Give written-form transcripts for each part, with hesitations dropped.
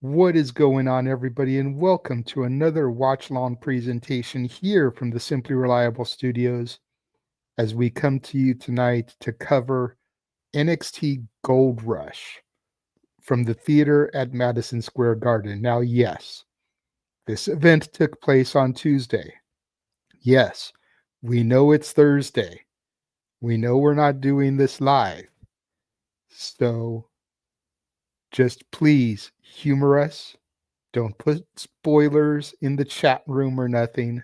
What is going on, everybody, and welcome to another watch long presentation here from the Simply Reliable Studios as we come to you tonight to cover NXT Gold Rush from the theater at Madison Square Garden. Now, yes, this event took place on Tuesday. Yes, we know it's Thursday. We know we're not doing this live. So just please humor us. Don't put spoilers in the chat room or nothing.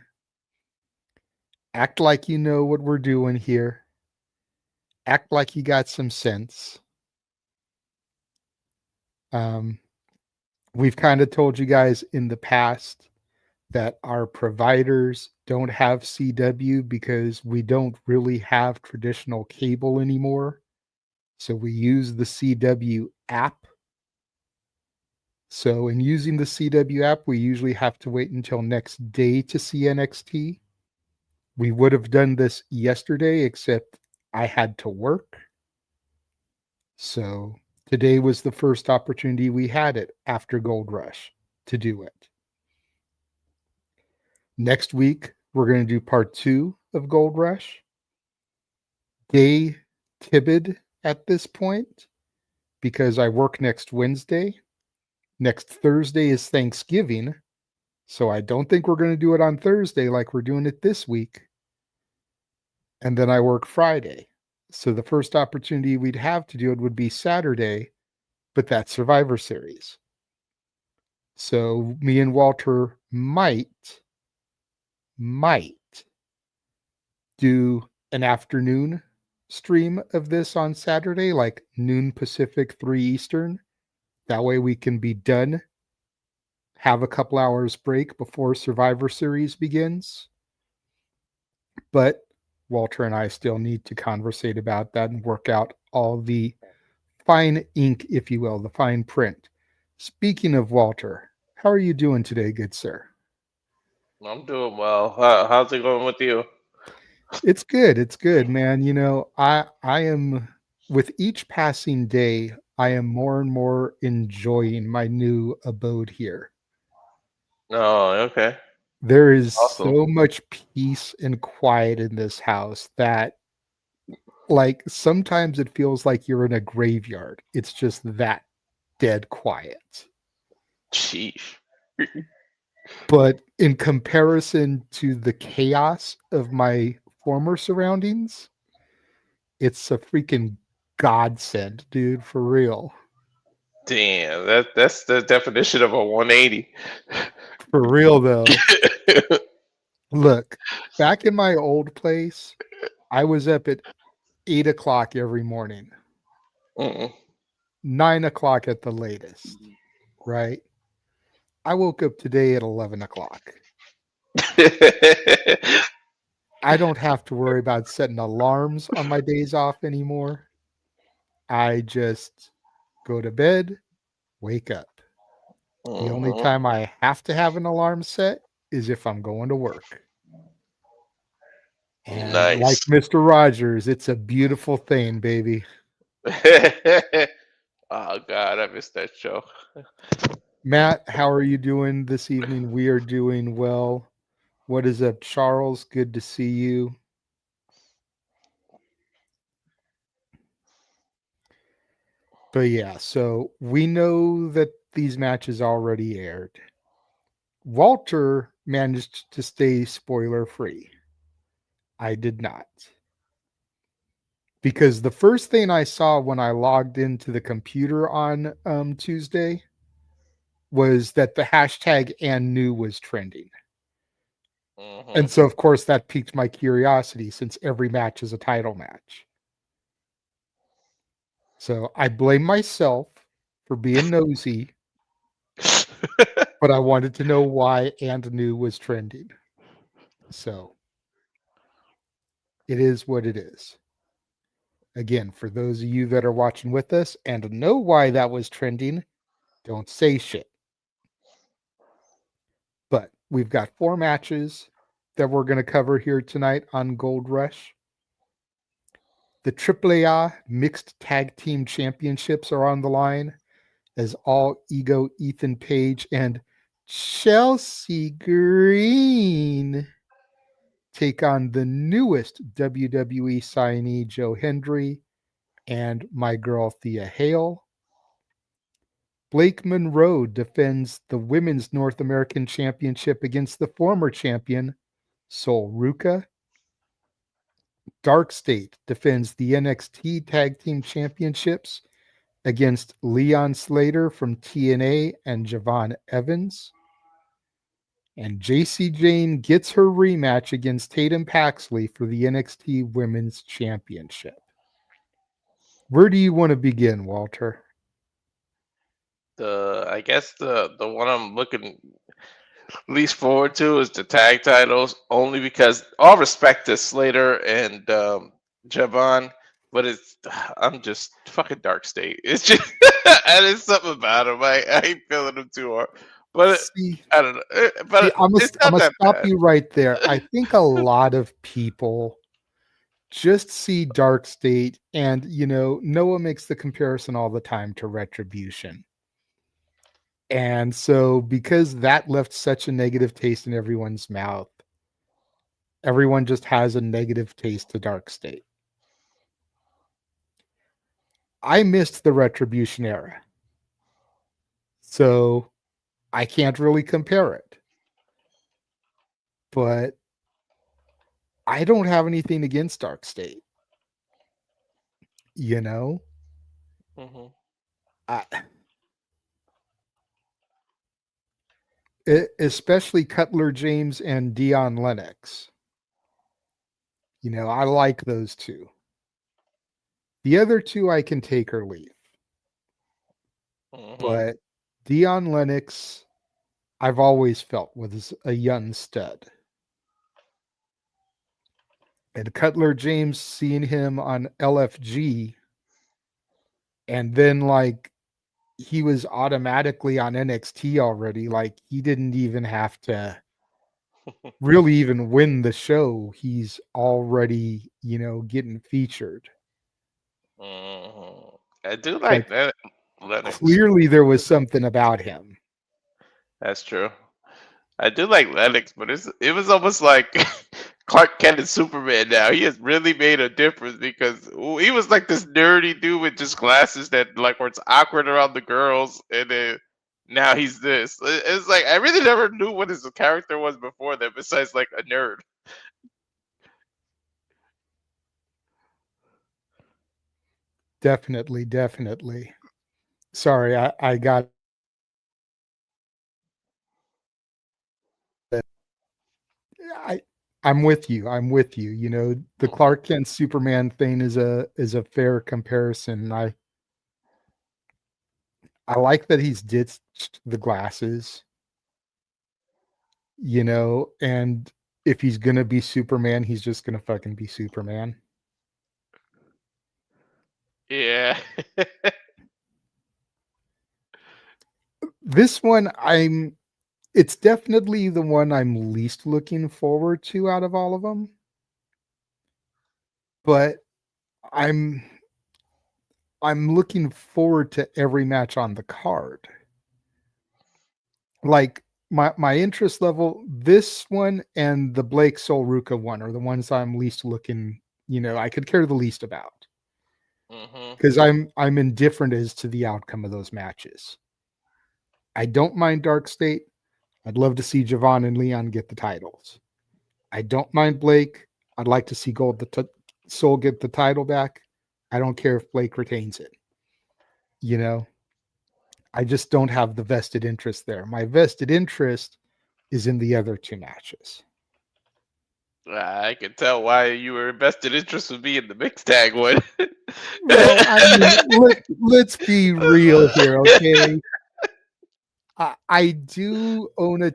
Act like you know what we're doing here. Act like you got some sense. We've kind of told you guys in the past that our providers don't have CW because we don't really have traditional cable anymore. So we use the CW app. So in using the CW app, we usually have to wait until next day to see NXT. We would have done this yesterday, except I had to work. So today was the first opportunity we had it after Gold Rush to do it. Next week, we're going to do part 2 of Gold Rush. Day Tibid at this point, because I work next Wednesday. Next Thursday is Thanksgiving, so I don't think we're going to do it on Thursday like we're doing it this week. And then I work Friday. So the first opportunity we'd have to do it would be Saturday, but that's Survivor Series. So me and Walter might do an afternoon stream of this on Saturday, like noon Pacific, 3 Eastern. That way we can be done, have a couple hours break before Survivor Series begins. But Walter and I still need to conversate about that and work out all the fine ink, if you will, the fine print. Speaking of Walter, how are you doing today, good sir? I'm doing well. How's it going with you? It's good. It's good, man. You know, I am, with each passing day, I am more and more enjoying my new abode here. Oh, okay. There is Awesome. so much peace and quiet in this house that, like, sometimes it feels like you're in a graveyard. It's just that dead quiet. Sheesh. But in comparison to the chaos of my former surroundings, it's a freaking godsend, dude, for real. Damn, that's the definition of a 180. For real, though. Look, back in my old place, I was up at 8 o'clock every morning, Mm. 9 o'clock at the latest, right? I woke up today at 11 o'clock. I don't have to worry about setting alarms on my days off anymore. I just go to bed, wake up. The only Mhm. time I have to have an alarm set is if I'm going to work. And like Nice. Mr. Rogers, it's a beautiful thing, baby. Oh God, I missed that show. Matt, how are you doing this evening? We are doing well. What is up, Charles? Good to see you. But yeah, so we know that these matches already aired. Walter managed to stay spoiler free. I did not. Because the first thing I saw when I logged into the computer on Tuesday was that the hashtag and new was trending. Mhm. And so, of course, that piqued my curiosity since every match is a title match. So I blame myself for being nosy, but I wanted to know why and new was trending. So it is what it is. Again, for those of you that are watching with us and know why that was trending, don't say shit. But we've got 4 matches that we're going to cover here tonight on Gold Rush. The AAA Mixed Tag Team Championships are on the line. as All Ego Ethan Page and Chelsea Green take on the newest WWE signee, Joe Hendry, and my girl, Thea Hale. Blake Monroe defends the Women's North American Championship against the former champion, Sol Ruca. Darkstate defends the NXT Tag Team Championships against Leon Slater from TNA and Javon Evans. And Jacy Jayne gets her rematch against Tatum Paxley for the NXT Women's Championship. Where do you want to begin, Walter? I guess the one I'm looking least forward to is the tag titles, only because all respect to Slater and Javon, but I'm just fucking Dark State. It's just and it's something about him. I ain't feeling him too hard, but See, I don't know. But I'm it's not gonna that stop bad. you right there. I think a lot of people just see Dark State, and Noah makes the comparison all the time to Retribution. And so, because that left such a negative taste in everyone's mouth, everyone just has a negative taste to Dark State. I missed the Retribution era, so I can't really compare it. But I don't have anything against Dark State. Hmm. I, especially Cutler James and Dion Lennox. I like those two. The other two I can take or leave. Hmm. But Dion Lennox, I've always felt was a young stud. And Cutler James, seeing him on LFG, and then he was automatically on NXT already. Like he didn't even have to really even win the show. He's already, getting featured. Hmm. I do It's like like that Lennox. clearly there was something about him. That's true. I do like Lennox, but it was almost like Clark Kent and Superman now. He has really made a difference because he was like this nerdy dude with just glasses that like where it's awkward around the girls, and then now he's this. It's like I really never knew what his character was before that, besides like a nerd. Definitely, definitely. Sorry, I got I I'm with you. I'm with you. The Hmm. Clark Kent Superman thing is a fair comparison. I like that he's ditched the glasses, and if he's gonna be Superman, he's just gonna fucking be Superman. Yeah. This one it's definitely the one I'm least looking forward to out of all of them, but I'm I'm looking forward to every match on the card. Like my interest level, this one and the Blake Sol Ruca one are the ones I'm least looking, I could care the least about Hmm. because I'm indifferent as to the outcome of those matches. I don't mind Dark State. I'd love to see Javon and Leon get the titles. I don't mind Blake. I'd like to see Soul get the title back. I don't care if Blake retains it. You know, I just don't have the vested interest there. My vested interest is in the other two matches. I can tell why you were invested interest with me in the mixed tag one. Well, I mean, let's be real here, okay? I do own a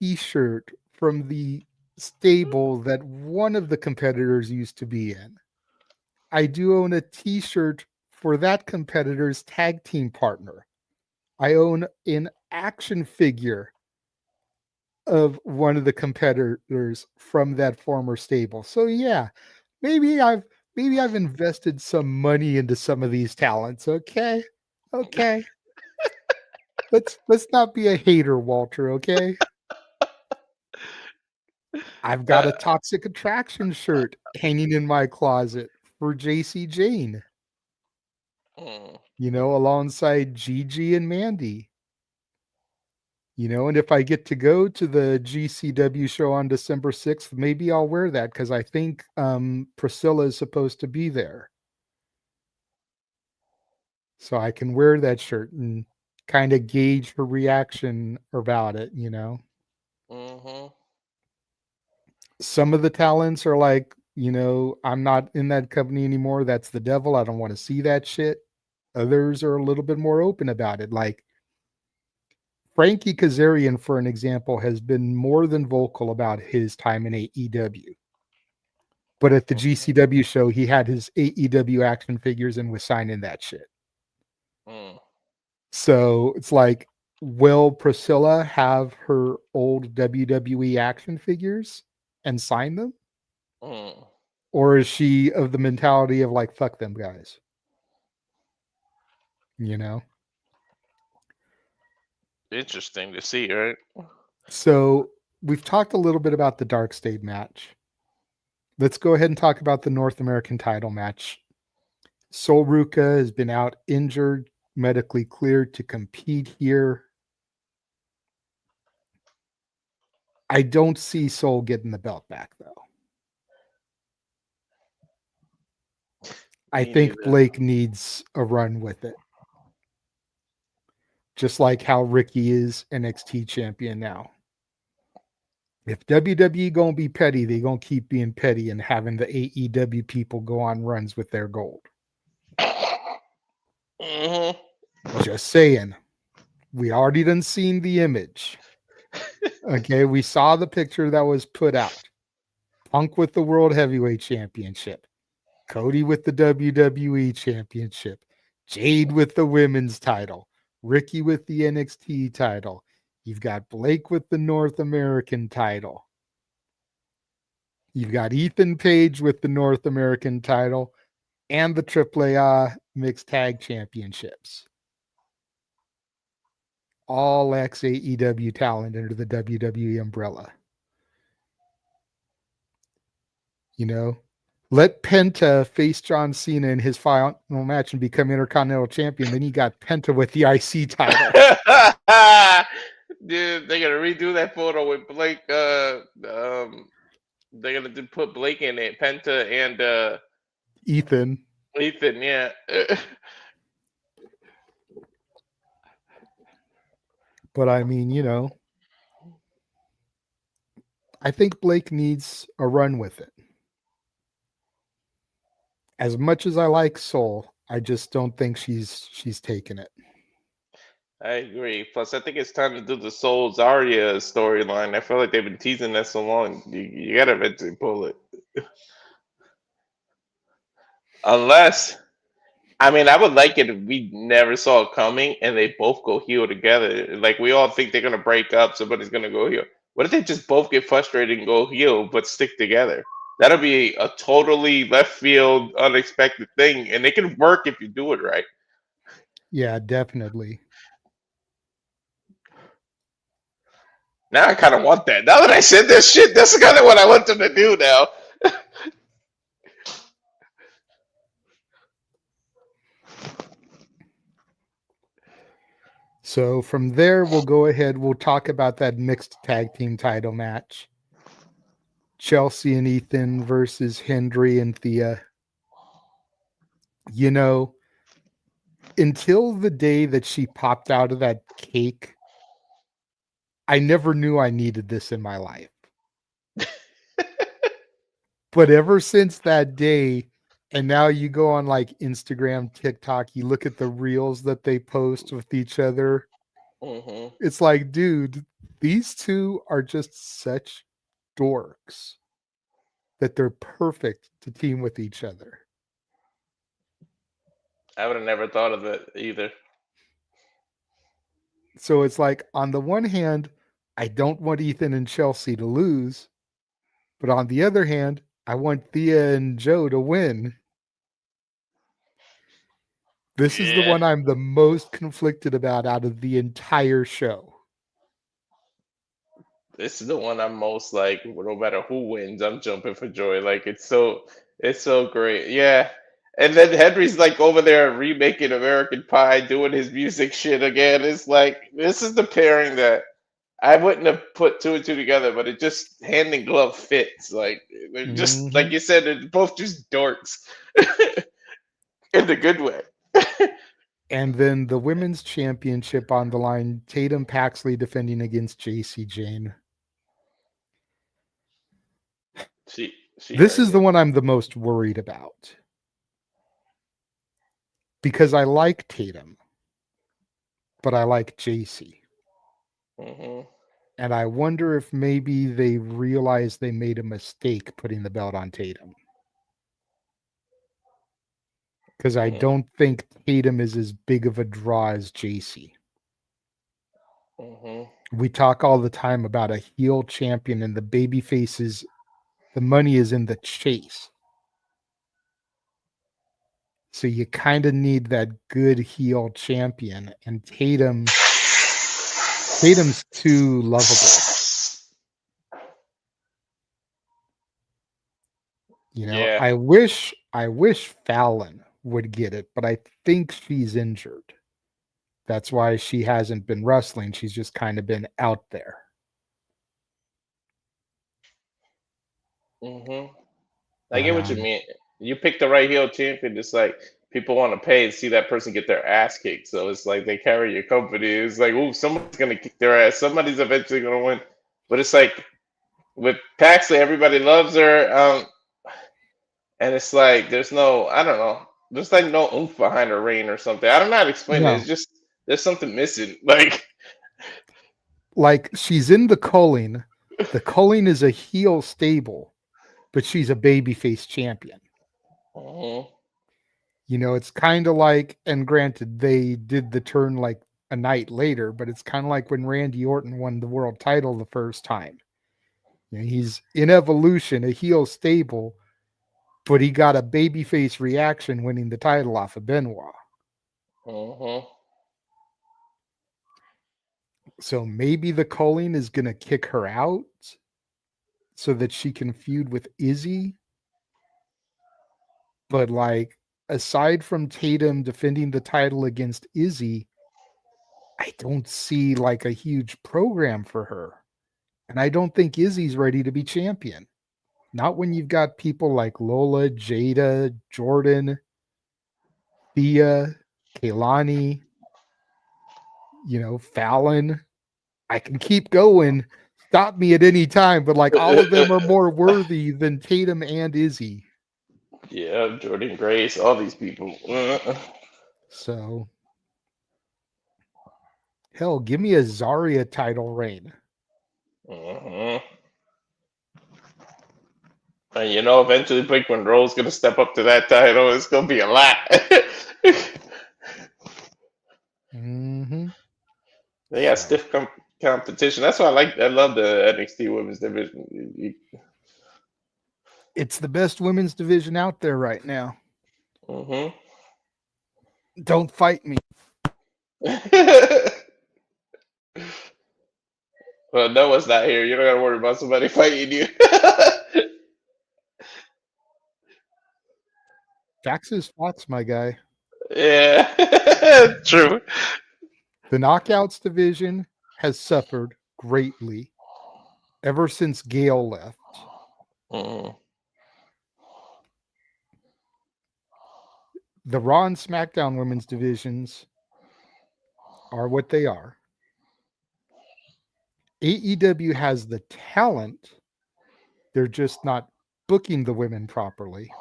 T-shirt from the stable that one of the competitors used to be in. I do own a T-shirt for that competitor's tag team partner. I own an action figure of one of the competitors from that former stable. So yeah, maybe I've invested some money into some of these talents. Okay. Okay. let's not be a hater, Walter, okay? I've got a Toxic Attraction shirt hanging in my closet for Jacy Jayne, alongside Gigi and Mandy. And if I get to go to the GCW show on December 6th, maybe I'll wear that because I think Priscilla is supposed to be there. So I can wear that shirt and kind of gauge her reaction about it, Some of the talents are like, I'm not in that company anymore. That's the devil. I don't want to see that shit. Others are a little bit more open about it. Like Frankie Kazarian, for an example, has been more than vocal about his time in AEW. But at the GCW show, he had his AEW action figures and was signing that shit. So it's like, will Priscilla have her old WWE action figures and sign them? Or is she of the mentality of like, fuck them guys? Interesting to see, right? So we've talked a little bit about the Darkstate match. Let's go ahead and talk about the North American title match. Sol Ruca has been out injured, medically cleared to compete here. I don't see Sol getting the belt back, though. I think Blake needs a run with it. Just like how Ricky is NXT champion now. If WWE gonna be petty, they gonna keep being petty and having the AEW people go on runs with their gold. Just saying. We already done seen the image. Okay, we saw the picture that was put out. Punk with the World Heavyweight Championship. Cody with the WWE Championship. Jade with the Women's title. Ricky with the NXT title. You've got Blake with the North American title. You've got Ethan Page with the North American title and the AAA Mixed Tag Championships. All ex-AEW talent under the WWE umbrella. Let Penta face John Cena in his final match and become Intercontinental Champion. Then you got Penta with the IC title. Dude, they're gonna redo that photo with Blake. They're gonna put Blake in it, Penta and Ethan. Ethan, yeah. But I mean, I think Blake needs a run with it. As much as I like Sol, I just don't think she's taken it. I agree. Plus, I think it's time to do the Soul Zarya storyline. I feel like they've been teasing that so long. You gotta eventually pull it. Unless, I mean, I would like it if we never saw it coming and they both go heel together. Like, we all think they're gonna break up, somebody's gonna go heel. What if they just both get frustrated and go heel but stick together? That'll be a totally left field, unexpected thing, and it can work if you do it right. Yeah, definitely. Now I kind of want that. Now that I said this shit, that's kind of what I want them to do now. So from there, we'll go ahead. We'll talk about that mixed tag team title match. Chelsea and Ethan versus Hendry and Thea. Until the day that she popped out of that cake, I never knew I needed this in my life. But ever since that day, and now you go on like Instagram, TikTok, you look at the reels that they post with each other. It's like, dude, these two are just such dorks that they're perfect to team with each other. I would have never thought of it either. So it's like, on the one hand, I don't want Ethan and Chelsea to lose. But on the other hand, I want Thea and Joe to win. This is the Yeah. one I'm the most conflicted about out of the entire show. This is the one I'm most like, no matter who wins, I'm jumping for joy. Like it's so great. Yeah. And then Henry's like over there remaking American Pie, doing his music shit again. It's like this is the pairing that I wouldn't have put two and two together, but it just hand in glove fits. Like they're just like Mhm. you said, they're both just dorks in the good way. And then the women's championship on the line, Tatum Paxley defending against Jacy Jayne. She This is earned the it. one I'm the most worried about. Because I like Tatum, but I like Jacy. Hmm. And I wonder if maybe they realized they made a mistake putting the belt on Tatum. Because I don't think Tatum is as big of a draw as Jacy. Hmm. We talk all the time about a heel champion, and the baby faces, the money is in the chase. So you kind of need that good heel champion, and Tatum's too lovable. You know, Yeah. I wish Fallon would get it, but I think she's injured. That's why she hasn't been wrestling. She's just kind of been out there. Hmm. I But get what you mean. You pick the right heel champion. It's like people want to pay and see that person get their ass kicked. So it's like they carry your company. It's like, oh, somebody's gonna kick their ass. Somebody's eventually gonna win. But it's like with Paxley, everybody loves her. And it's like there's no, I don't know, there's like no oomph behind her reign or something. I don't know how to explain it. no, It's just there's something missing. like she's in the culling. The culling is a heel stable, but she's a babyface champion. Mhm. You know, it's kind of like, and granted, they did the turn like a night later, but it's kind of like when Randy Orton won the world title the first time. You know, he's in Evolution, a heel stable, but he got a babyface reaction winning the title off of Benoit. Mhm. So maybe the culling is going to kick her out so that she can feud with Izzy. But like, aside from Tatum defending the title against Izzy, I don't see like a huge program for her. And I don't think Izzy's ready to be champion. Not when you've got people like Lola, Jada, Jordan, Thea, Kaylani, you know, Fallon. I can keep going. Stop me at any time, but like all of them are more worthy than Tatum and Izzy. Yeah, Jordan Grace, all these people. So, hell, give me a Zarya title reign. Mhm. And you know, eventually Big Monroe's gonna step up to that title. It's gonna be a lot. Mm-hmm. They got So, stiff competition. That's why I like. I love the NXT Women's Division. it's the best women's division out there right now. Mhm. Don't fight me. Well, Noah's not here. You don't gotta worry about somebody fighting you. Facts is facts, my guy. Yeah, true. The knockouts division has suffered greatly ever since Gale left. Mhm. The Raw and SmackDown women's divisions are what they are. AEW has the talent, they're just not booking the women properly.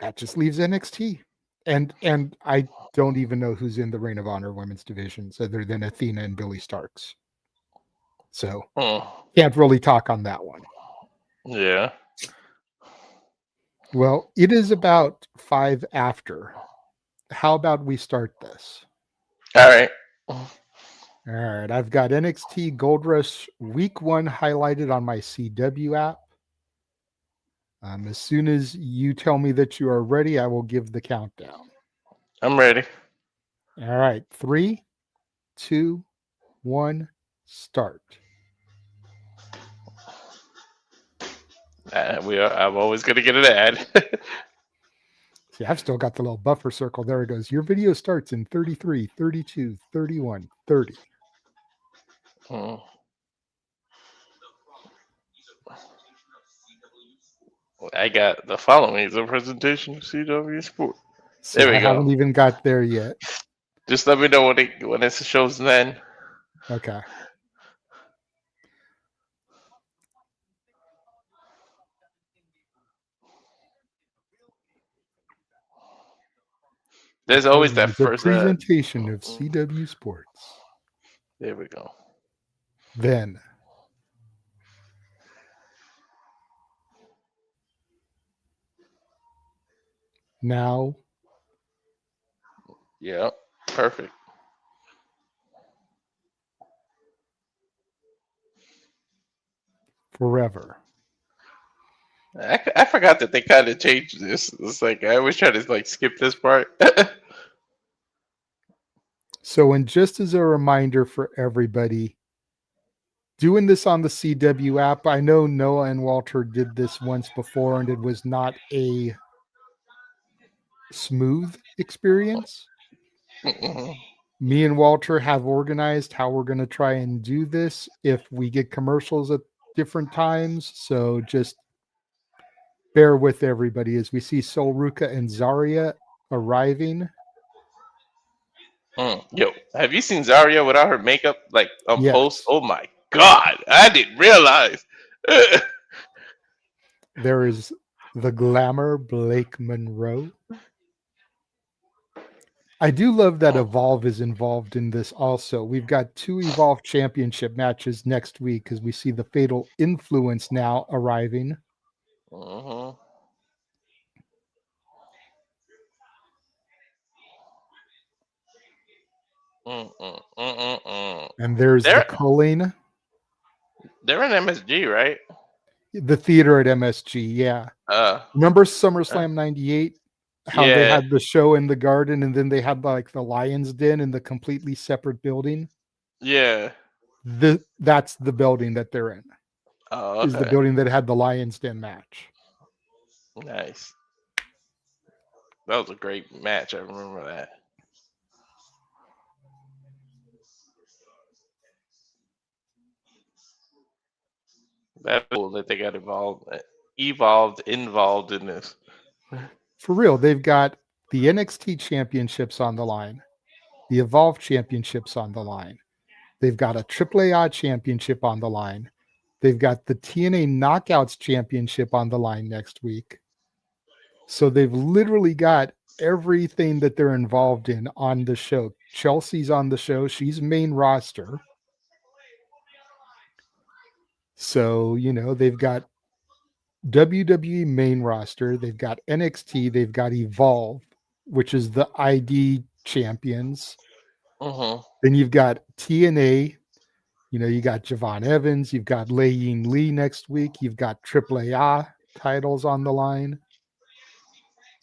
That just leaves NXT. And I don't even know who's in the Ring of Honor women's divisions other than Athena and Billy Starks. So Mm. can't really talk on that one. Yeah. Well, it is about 5 after. How about we start this? All right. All right, I've got NXT Gold Rush Week 1 highlighted on my CW app. As soon as you tell me that you are ready, I will give the countdown. I'm ready. All right. 3, 2, 1, start. I'm always gonna get an ad. See, I've still got the little buffer circle. There it goes. Your video starts in 33, 32, 31, 30. Hmm. I got the following is a presentation of CW Sport. See, There we I haven't go. even got there yet. Just let me know when it shows then. Okay. There's The always following that is a first. presentation of CW Sports. There we go. Then. Now. Yeah, perfect. Forever. I forgot that they kind of changed this. It's like I always try to like skip this part. So, and just as a reminder for everybody, doing this on the CW app, I know Noah and Walter did this once before, and it was not a smooth experience. Me and Walter have organized how we're going to try and do this if we get commercials at different times. So just bear with everybody as we see Sol Ruca and Zarya arriving. Yo, have you seen Zarya without her makeup like on post? Yes. Oh my god, I didn't realize. There is the glamour Blake Monroe. I do love that Evolve is involved in this also. We've got 2 Evolve Championship matches next week because we see the Fatal Influence now arriving. And there's the culling. They're in MSG, right? The theater at MSG, yeah. Remember SummerSlam 98? How they had the show in the garden and then they had like the Lion's Den in the completely separate building? Yeah. That's the building that they're in. Oh, okay. Is the building that had the Lion's Den match. Nice. That was a great match. I remember that. That's cool that they got involved in this. For real, they've got the NXT championships on the line, the Evolve championships on the line. They've got a AAA championship on the line. They've got the TNA Knockouts championship on the line next week. So they've literally got everything that they're involved in on the show. Chelsea's on the show. She's main roster. So, they've got WWE main roster. They've got NXT. They've got Evolve, which is the ID champions. Then you've got TNA. You got Javon Evans. You've got Lei Ying Lee next week. You've got AAA titles on the line.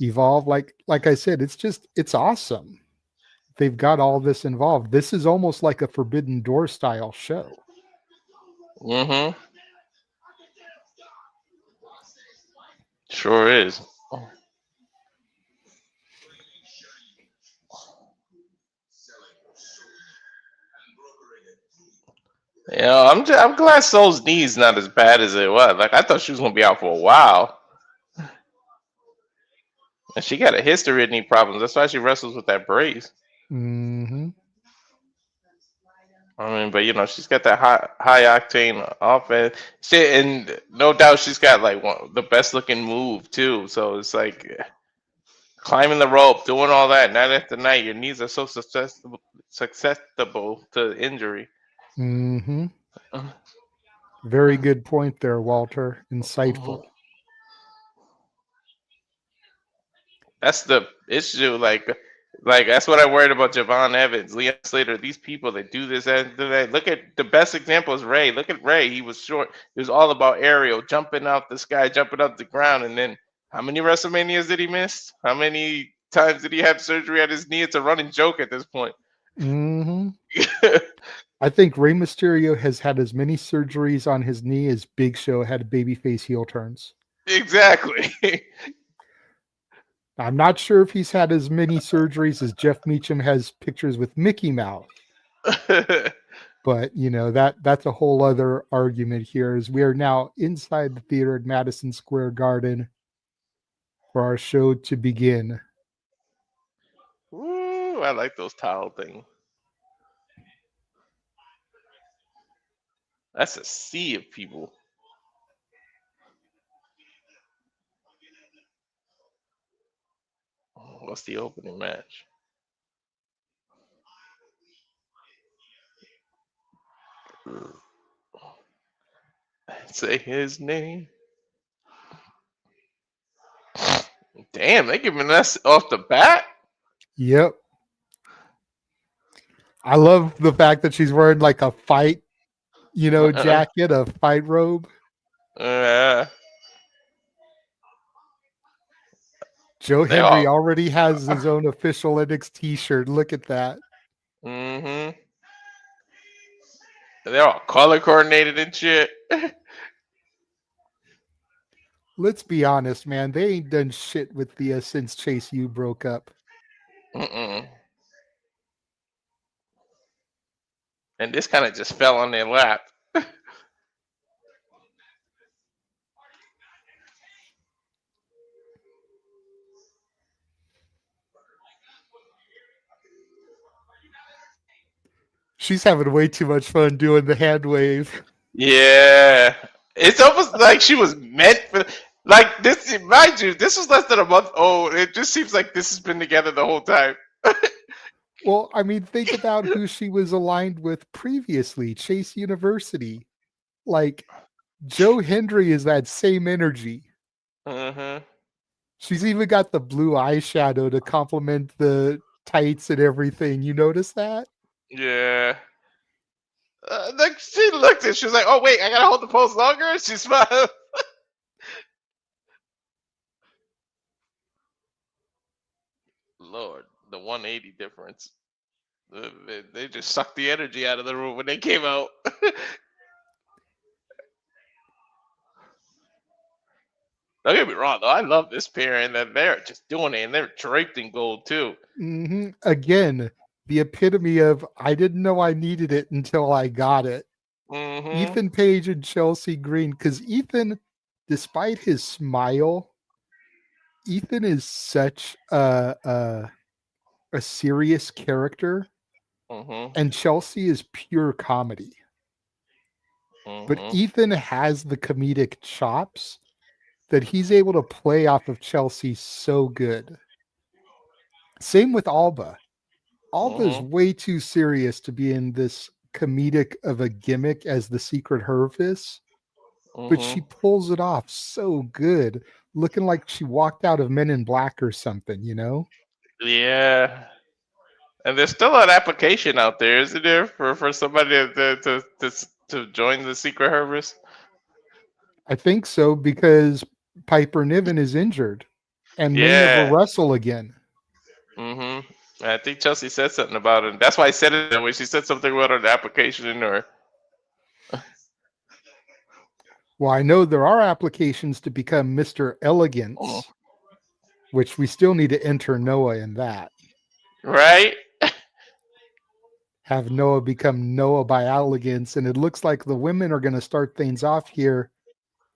Evolve, like I said, it's awesome. They've got all this involved. This is almost like a Forbidden Door style show. Sure is. I'm glad Soul's knee's not as bad as it was. Like I thought she was gonna be out for a while. And she got a history of knee problems. That's why she wrestles with that brace. I mean, but she's got that high octane offense. And no doubt she's got like the best looking move too. So it's like climbing the rope, doing all that night after night. Your knees are so susceptible to injury. Very good point there, Walter. Insightful. That's the issue. Like Like that's what I worried about Javon Evans, Leon Slater, these people that do this and do that. Look at the best example is Ray. Look at Ray. He was short. It was all about aerial, jumping out the sky, jumping up the ground, and then how many WrestleManias did he miss? How many times did he have surgery at his knee? It's a running joke at this point. Mm-hmm. I think Rey Mysterio has had as many surgeries on his knee as Big Show had babyface heel turns. Exactly. I'm not sure if he's had as many surgeries as Jeff Meacham has pictures with Mickey Mouse. But, that's a whole other argument here, as we are now inside the theater at Madison Square Garden for our show to begin. Ooh, I like those towel things. That's a sea of people. What's the opening match? Say his name. Damn, they giving us off the bat. Yep. I love the fact that she's wearing like a fight, jacket, a fight robe. Joe Hendry already has his own official NXT shirt. Look at that. Mm-hmm. They're all color coordinated and shit. Let's be honest, man. They ain't done shit with Thea since Chase U broke up. Mm-mm. And this kind of just fell on their lap. She's having way too much fun doing the hand wave. Yeah. It's almost like she was meant for... Like, this, mind you, this was less than a month old. It just seems like this has been together the whole time. Well, I mean, think about who she was aligned with previously. Chase University. Like, Joe Hendry is that same energy. Mm-hmm. She's even got the blue eyeshadow to complement the tights and everything. You notice that? Yeah. Like she looked at, she was like, "Oh wait, I gotta hold the pose longer." And she smiled. Lord, the 180 difference. They just sucked the energy out of the room when they came out. Don't get me wrong, though. I love this pair, and that they're just doing it, and they're draped in gold too. Mm-hmm. Again, the epitome of I didn't know I needed it until I got it. Mm-hmm. Ethan Page and Chelsea Green, because Ethan, despite his smile, Ethan is such a serious character, and Chelsea is pure comedy. But Ethan has the comedic chops that he's able to play off of Chelsea so good. Same with Alba. Alba's way too serious to be in this comedic of a gimmick as the Secret Hervis, but she pulls it off so good, looking like she walked out of Men in Black or something, Yeah. And there's still an application out there, isn't there, for somebody to join the Secret Hervis? I think so, because Piper Niven is injured and may never wrestle again. I think Chelsea said something about it. That's why I said it that way. She said something about an application or. Well, I know there are applications to become Mr. Elegance, which we still need to enter Noah in that. Right? Have Noah become Noah by Elegance, and it looks like the women are going to start things off here.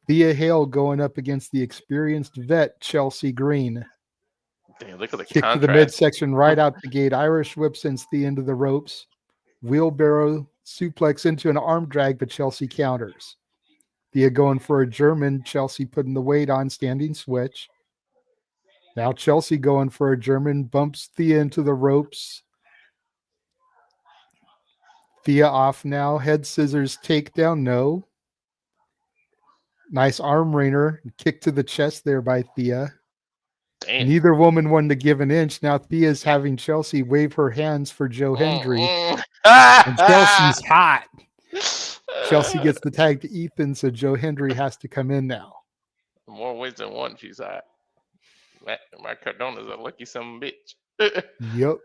Thea Hale going up against the experienced vet, Chelsea Green. Damn, look at the kick contrast. To the midsection right out the gate. Irish whip sends Thea into the ropes. Wheelbarrow suplex into an arm drag, but Chelsea counters. Thea going for a German. Chelsea putting the weight on, standing switch. Now Chelsea going for a German, bumps Thea into the ropes. Thea off now. Head scissors takedown. No. Nice arm rainer. Kick to the chest there by Thea. Damn. Neither woman wanted to give an inch. Now Thea's having Chelsea wave her hands for Joe Hendry, Mm-mm. and Chelsea's hot. Chelsea gets the tag to Ethan, so Joe Hendry has to come in now. More ways than one, she's hot. My Cardona's a lucky some bitch. Yep.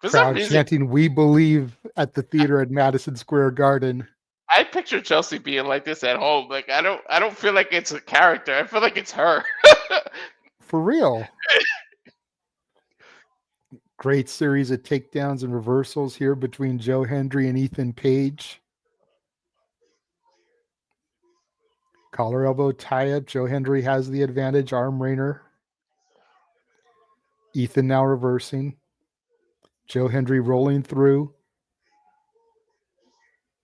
For some Crowd reason, chanting, "We believe" at the theater at Madison Square Garden. I picture Chelsea being like this at home. Like I don't feel like it's a character. I feel like it's her. For real. Great series of takedowns and reversals here between Joe Hendry and Ethan Page. Collar elbow tie up. Joe Hendry has the advantage. Arm rainer. Ethan now reversing. Joe Hendry rolling through.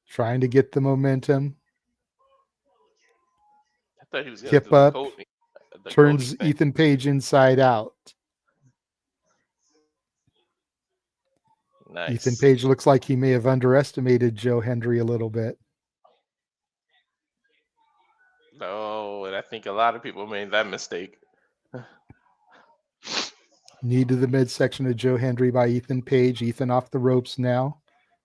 Trying to get the momentum. I thought he was gonna Hip do the up. Cody. The Turns Cody thing. Ethan Page inside out. Nice. Ethan Page looks like he may have underestimated Joe Hendry a little bit. No, and I think a lot of people made that mistake. Knee to the midsection of Joe Hendry by Ethan Page. Ethan off the ropes now.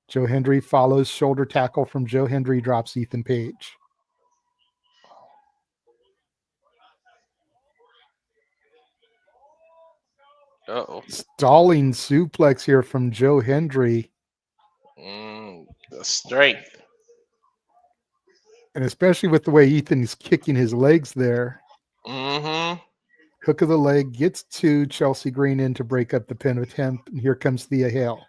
Joe Hendry follows. Shoulder tackle from Joe Hendry, drops Ethan Page. Uh-oh. Stalling suplex here from Joe Hendry. The strength. And especially with the way Ethan's kicking his legs there. Mm-hmm. Hook of the leg gets to Chelsea Green in to break up the pin attempt. And here comes Thea Hale.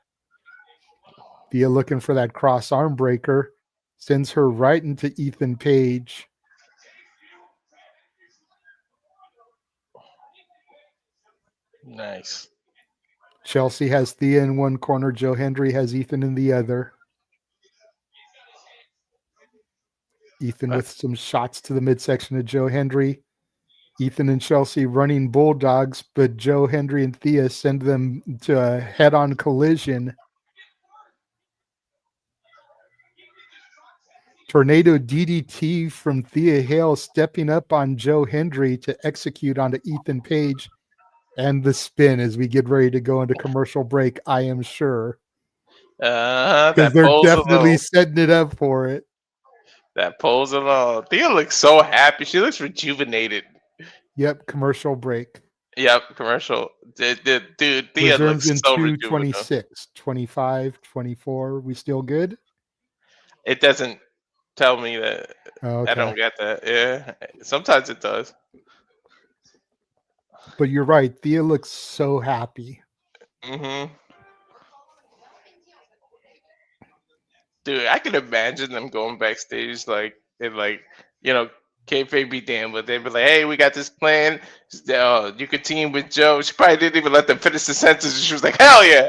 Thea looking for that cross arm breaker. Sends her right into Ethan Page. Nice. Chelsea has Thea in one corner. Joe Hendry has Ethan in the other. Ethan with some shots to the midsection of Joe Hendry. Ethan and Chelsea running bulldogs, but Joe Hendry and Thea send them to a head-on collision. Tornado DDT from Thea Hale, stepping up on Joe Hendry to execute onto Ethan Page, and the spin as we get ready to go into commercial break, I am sure. Because they're definitely setting it up for it. That pose alone. Thea looks so happy. She looks rejuvenated. Yep, commercial break. Yep, commercial. Dude, Thea Reserves looks in so 2:26, 25, 24. We still good? It doesn't tell me that. Okay. I don't get that. Yeah, sometimes it does. But you're right. Thea looks so happy. Mm-hmm. Dude, I can imagine them going backstage like and like kayfabe be damned, but they'd be like, "Hey, we got this plan. You could team with Joe." She probably didn't even let them finish the sentence. She was like, "Hell yeah!"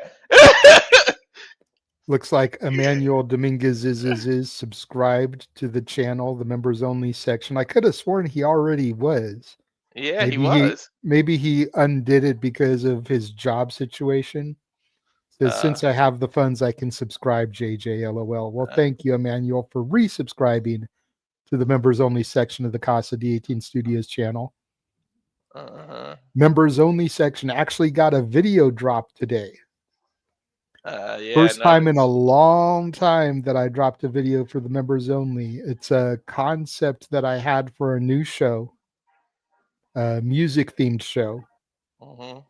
Looks like Emmanuel Dominguez is subscribed to the channel, the members only section. I could have sworn he already was. Yeah, maybe he was. Maybe he undid it because of his job situation. Since I have the funds, I can subscribe, JJ, LOL. Well, thank you, Emmanuel, for resubscribing to the members only section of the Casa D18 Studios channel. Members only section actually got a video drop today. First time in a long time that I dropped a video for the members only. It's a concept that I had for a new show, a music themed show,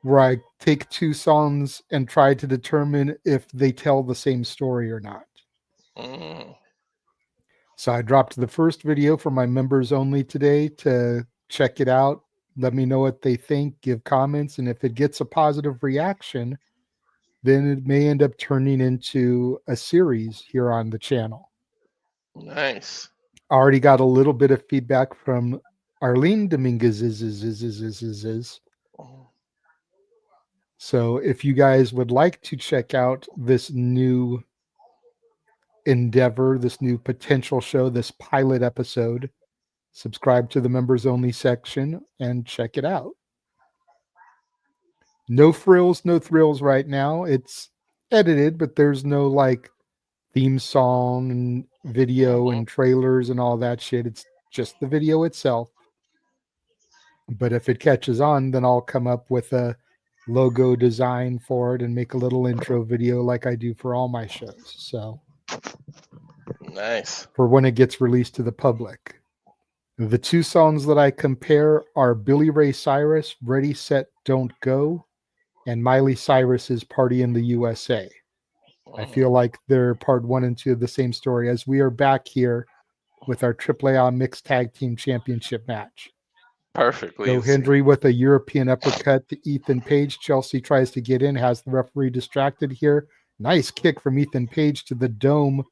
where I take two songs and try to determine if they tell the same story or not. So I dropped the first video for my members only today to check it out. Let me know what they think, give comments, and if it gets a positive reaction, then it may end up turning into a series here on the channel. Nice. I already got a little bit of feedback from Arlene Dominguez. So if you guys would like to check out this new endeavor, this new potential show, this pilot episode, subscribe to the members only section and check it out. No frills, no thrills right now. It's edited, but there's no like theme song and video and trailers and all that shit. It's just the video itself. But if it catches on, then I'll come up with a logo design for it and make a little intro video like I do for all my shows. So Nice. for when it gets released to the public. The two songs that I compare are Billy Ray Cyrus, Ready, Set, Don't Go, and Miley Cyrus's Party in the USA. I feel like they're part 1 and 2 of the same story, as we are back here with our AAA Mixed Tag Team Championship match. Perfectly. So Hendry with a European uppercut to Ethan Page. Chelsea tries to get in, has the referee distracted here. Nice kick from Ethan Page to the dome,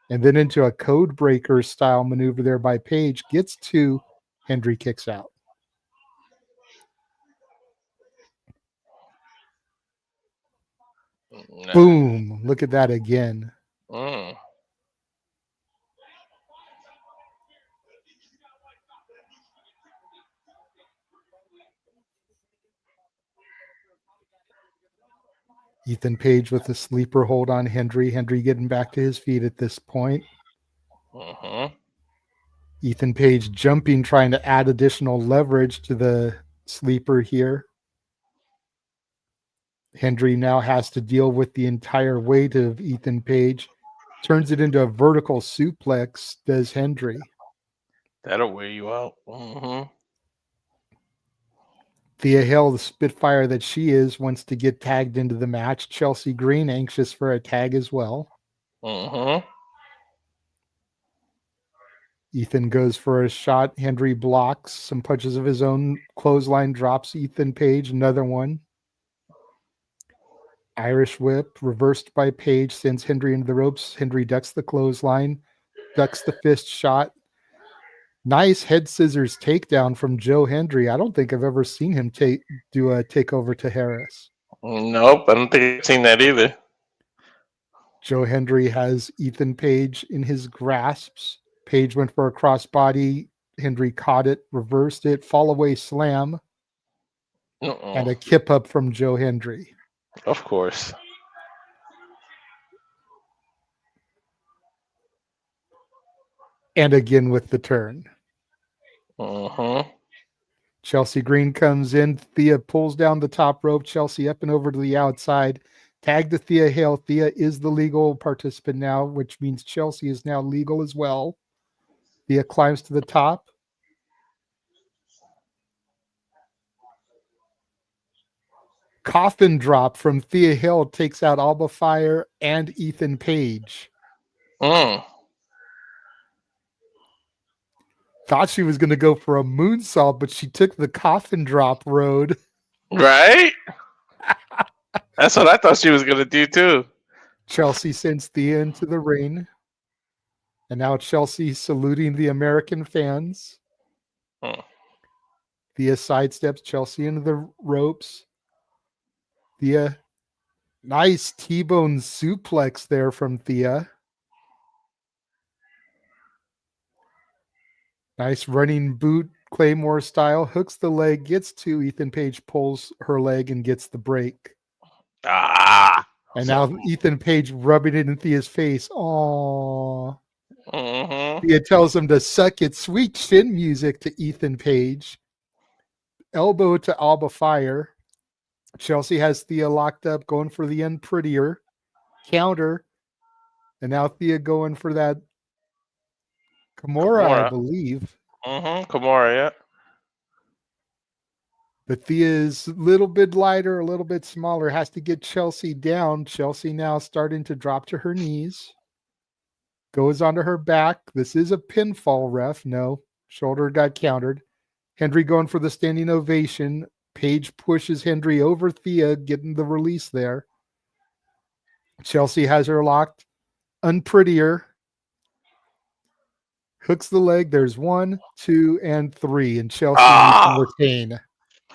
and then into a code breaker style maneuver there by Page. Gets 2, Hendry kicks out. Nah. Boom. Look at that again. Ethan Page with a sleeper hold on Hendry. Hendry getting back to his feet at this point. Ethan Page jumping, trying to add additional leverage to the sleeper here. Hendry now has to deal with the entire weight of Ethan Page. Turns it into a vertical suplex, does Hendry. That'll wear you out. Thea Hill, the Spitfire that she is, wants to get tagged into the match. Chelsea Green anxious for a tag as well. Ethan goes for a shot. Hendry blocks some punches of his own. Clothesline drops Ethan Page, another one. Irish whip reversed by Page, sends Hendry into the ropes. Hendry ducks the clothesline, ducks the fist shot. Nice head scissors takedown from Joe Hendry. I don't think I've ever seen him do a takeover to Harris. Nope, I don't think I've seen that either. Joe Hendry has Ethan Page in his grasps. Page went for a crossbody. Hendry caught it, reversed it, fall away slam, and a kip up from Joe Hendry. Of course. And again with the turn. Chelsea Green comes in. Thea pulls down the top rope. Chelsea up and over to the outside. Tag to Thea Hale. Thea is the legal participant now, which means Chelsea is now legal as well. Thea climbs to the top. Coffin drop from Thea Hill takes out Alba Fire and Ethan Page. Thought she was going to go for a moonsault, but she took the coffin drop road. Right? That's what I thought she was going to do too. Chelsea sends Thea into the ring. And now Chelsea saluting the American fans. Thea sidesteps Chelsea into the ropes. Thea, nice T-bone suplex there from Thea. Nice running boot, Claymore style. Hooks the leg, gets to Ethan Page, pulls her leg and gets the break. And now Ethan Page rubbing it in Thea's face. Aww. Thea tells him to suck it. Sweet chin music to Ethan Page. Elbow to Alba Fire. Chelsea has Thea locked up, going for the unprettier. Counter. And now Thea going for that Kimura, I believe. Kimura, yeah. But Thea is a little bit lighter, a little bit smaller. Has to get Chelsea down. Chelsea now starting to drop to her knees. Goes onto her back. This is a pinfall, ref. No, shoulder got countered. Hendry going for the standing ovation. Page pushes Hendry over Thea, getting the release there. Chelsea has her locked. Unprettier. Hooks the leg. There's 1, 2, and 3. And Chelsea can retain.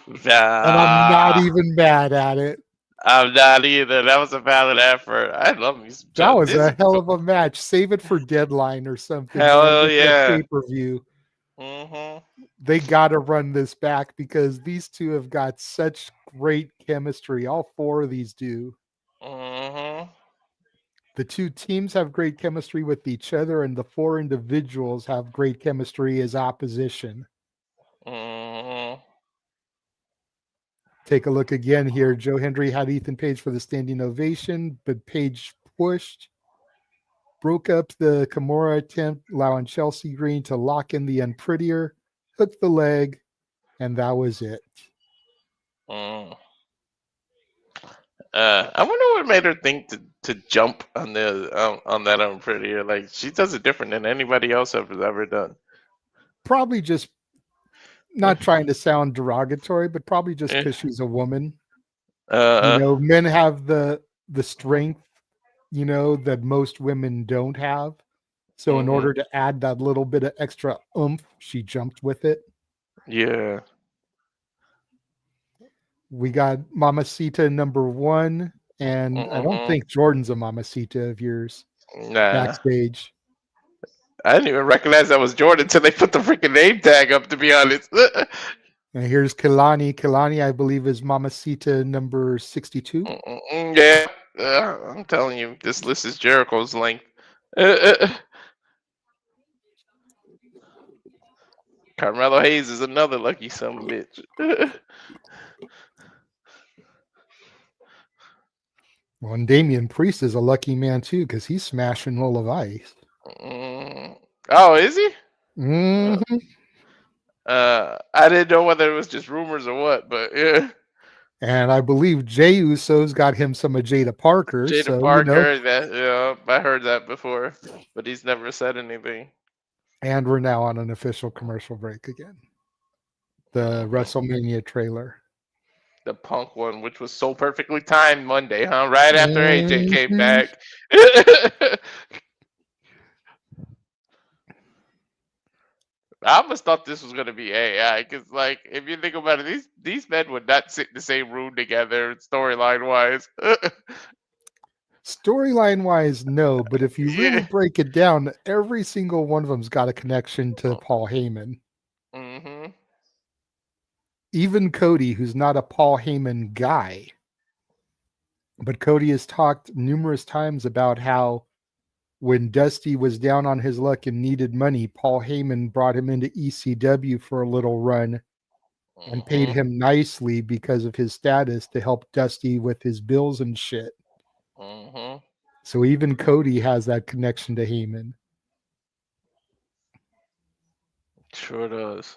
And I'm not even mad at it. I'm not either. That was a valid effort. I love me some That was a hell of a match. Save it for Deadline or something. Hell yeah. Pay-per-view. They got to run this back because these two have got such great chemistry. All 4 of these do. The 2 teams have great chemistry with each other, and the 4 individuals have great chemistry as opposition. Take a look again here. Joe Hendry had Ethan Page for the standing ovation, but Page pushed, broke up the Kimura attempt, allowing Chelsea Green to lock in the Unprettier, hooked the leg, and that was it. I wonder what made her think to jump on the on that Unprettier. Like she does it different than anybody else has ever done. Probably just not trying to sound derogatory, but probably just because she's a woman. Men have the strength, that most women don't have. So in order to add that little bit of extra oomph, she jumped with it. Yeah. We got Mamacita number 1, and I don't think Jordan's a Mamacita of yours. Backstage. I didn't even recognize that was Jordan until they put the freaking name tag up, to be honest. And here's Kalani. Kalani, I believe, is Mamacita number 62. Yeah. I'm telling you, this list is Jericho's length. Carmelo Hayes is another lucky son of a bitch. Well, and Damian Priest is a lucky man too, because he's smashing Roll of Ice. Oh, is he? Mm-hmm. I didn't know whether it was just rumors or what, but yeah. And I believe Jey Uso's got him some of Jada Parker. Jada Parker, I heard that before, but he's never said anything. And we're now on an official commercial break again. The WrestleMania trailer. The Punk one, which was so perfectly timed Monday, huh? Right after AJ came back. I almost thought this was gonna be AI, because like if you think about it, these men would not sit in the same room together, storyline wise. Storyline wise, no, but if you really break it down, every single one of them's got a connection to Paul Heyman. Mm-hmm. Even Cody, who's not a Paul Heyman guy, but Cody has talked numerous times about how when Dusty was down on his luck and needed money, Paul Heyman brought him into ECW for a little run and paid him nicely because of his status to help Dusty with his bills and shit. So even Cody has that connection to Heyman. Sure does.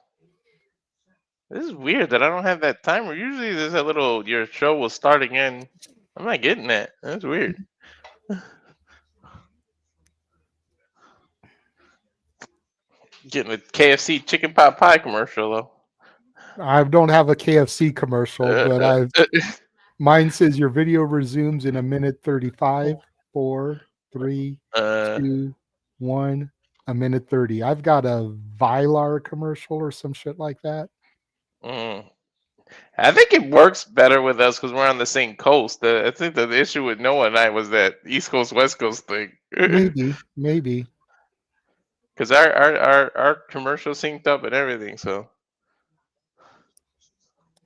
This is weird that I don't have that timer. Usually there's a little, your show was starting in. I'm not getting that. That's weird. Getting a KFC chicken pot pie commercial though. I don't have a KFC commercial, but mine says your video resumes in 1:35. 4, 3, 2, 1. 1:30. I've got a Vylar commercial or some shit like that. I think it works better with us because we're on the same coast. I think the issue with Noah and I was that East Coast West Coast thing. Maybe. Because our commercial synced up and everything. So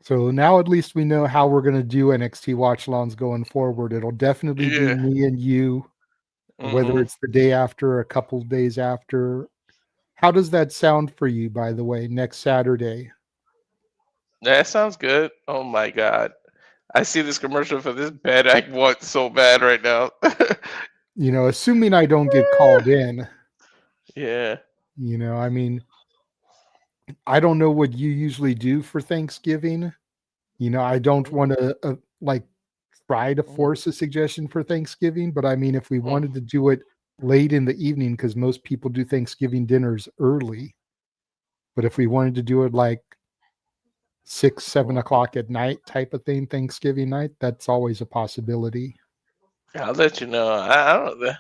now at least we know how we're going to do NXT watch-alongs going forward. It'll definitely be me and you, whether it's the day after, a couple of days after. How does that sound for you, by the way, next Saturday? That sounds good. Oh my God. I see this commercial for this bed I want so bad right now. Assuming I don't get called in. Yeah. I mean, I don't know what you usually do for Thanksgiving. I don't want to try to force a suggestion for Thanksgiving, but I mean, if we wanted to do it late in the evening, because most people do Thanksgiving dinners early, but if we wanted to do it like 6, 7 o'clock at night type of thing, Thanksgiving night, that's always a possibility. I'll let you know. I don't know.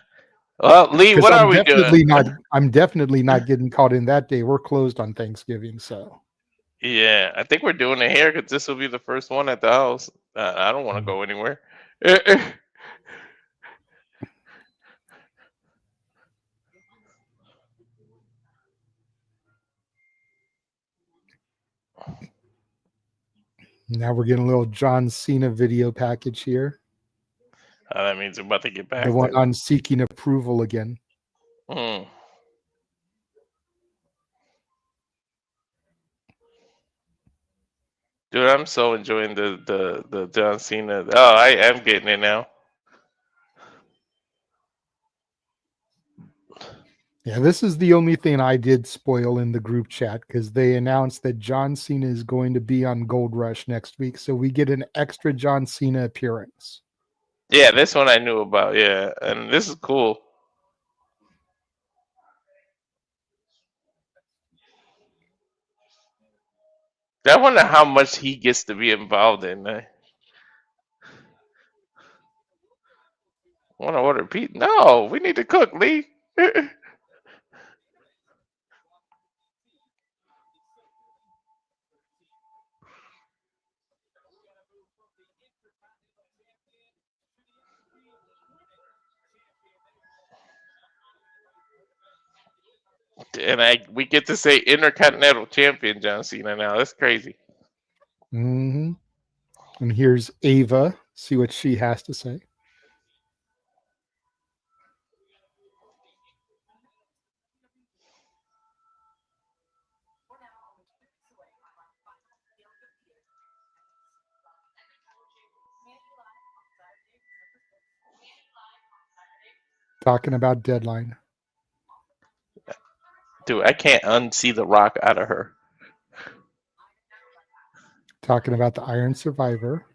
Well, Lee, what are we doing? I'm definitely not getting caught in that day. We're closed on Thanksgiving, so. Yeah, I think we're doing it here because this will be the first one at the house. I don't want to go anywhere. Now we're getting a little John Cena video package here. That means we're about to get back. The one on seeking approval again. Dude, I'm so enjoying the John Cena. Oh, I am getting it now. Yeah, this is the only thing I did spoil in the group chat because they announced that John Cena is going to be on Gold Rush next week. So we get an extra John Cena appearance. Yeah, this one I knew about. Yeah, and this is cool. I wonder how much he gets to be involved in. I want to order pizza. No, we need to cook, Lee. And we get to say Intercontinental Champion John Cena now. That's crazy. Mm-hmm. And here's Ava. See what she has to say. Talking about Deadline. Dude, I can't unsee the Rock out of her. Talking about the Iron Survivor.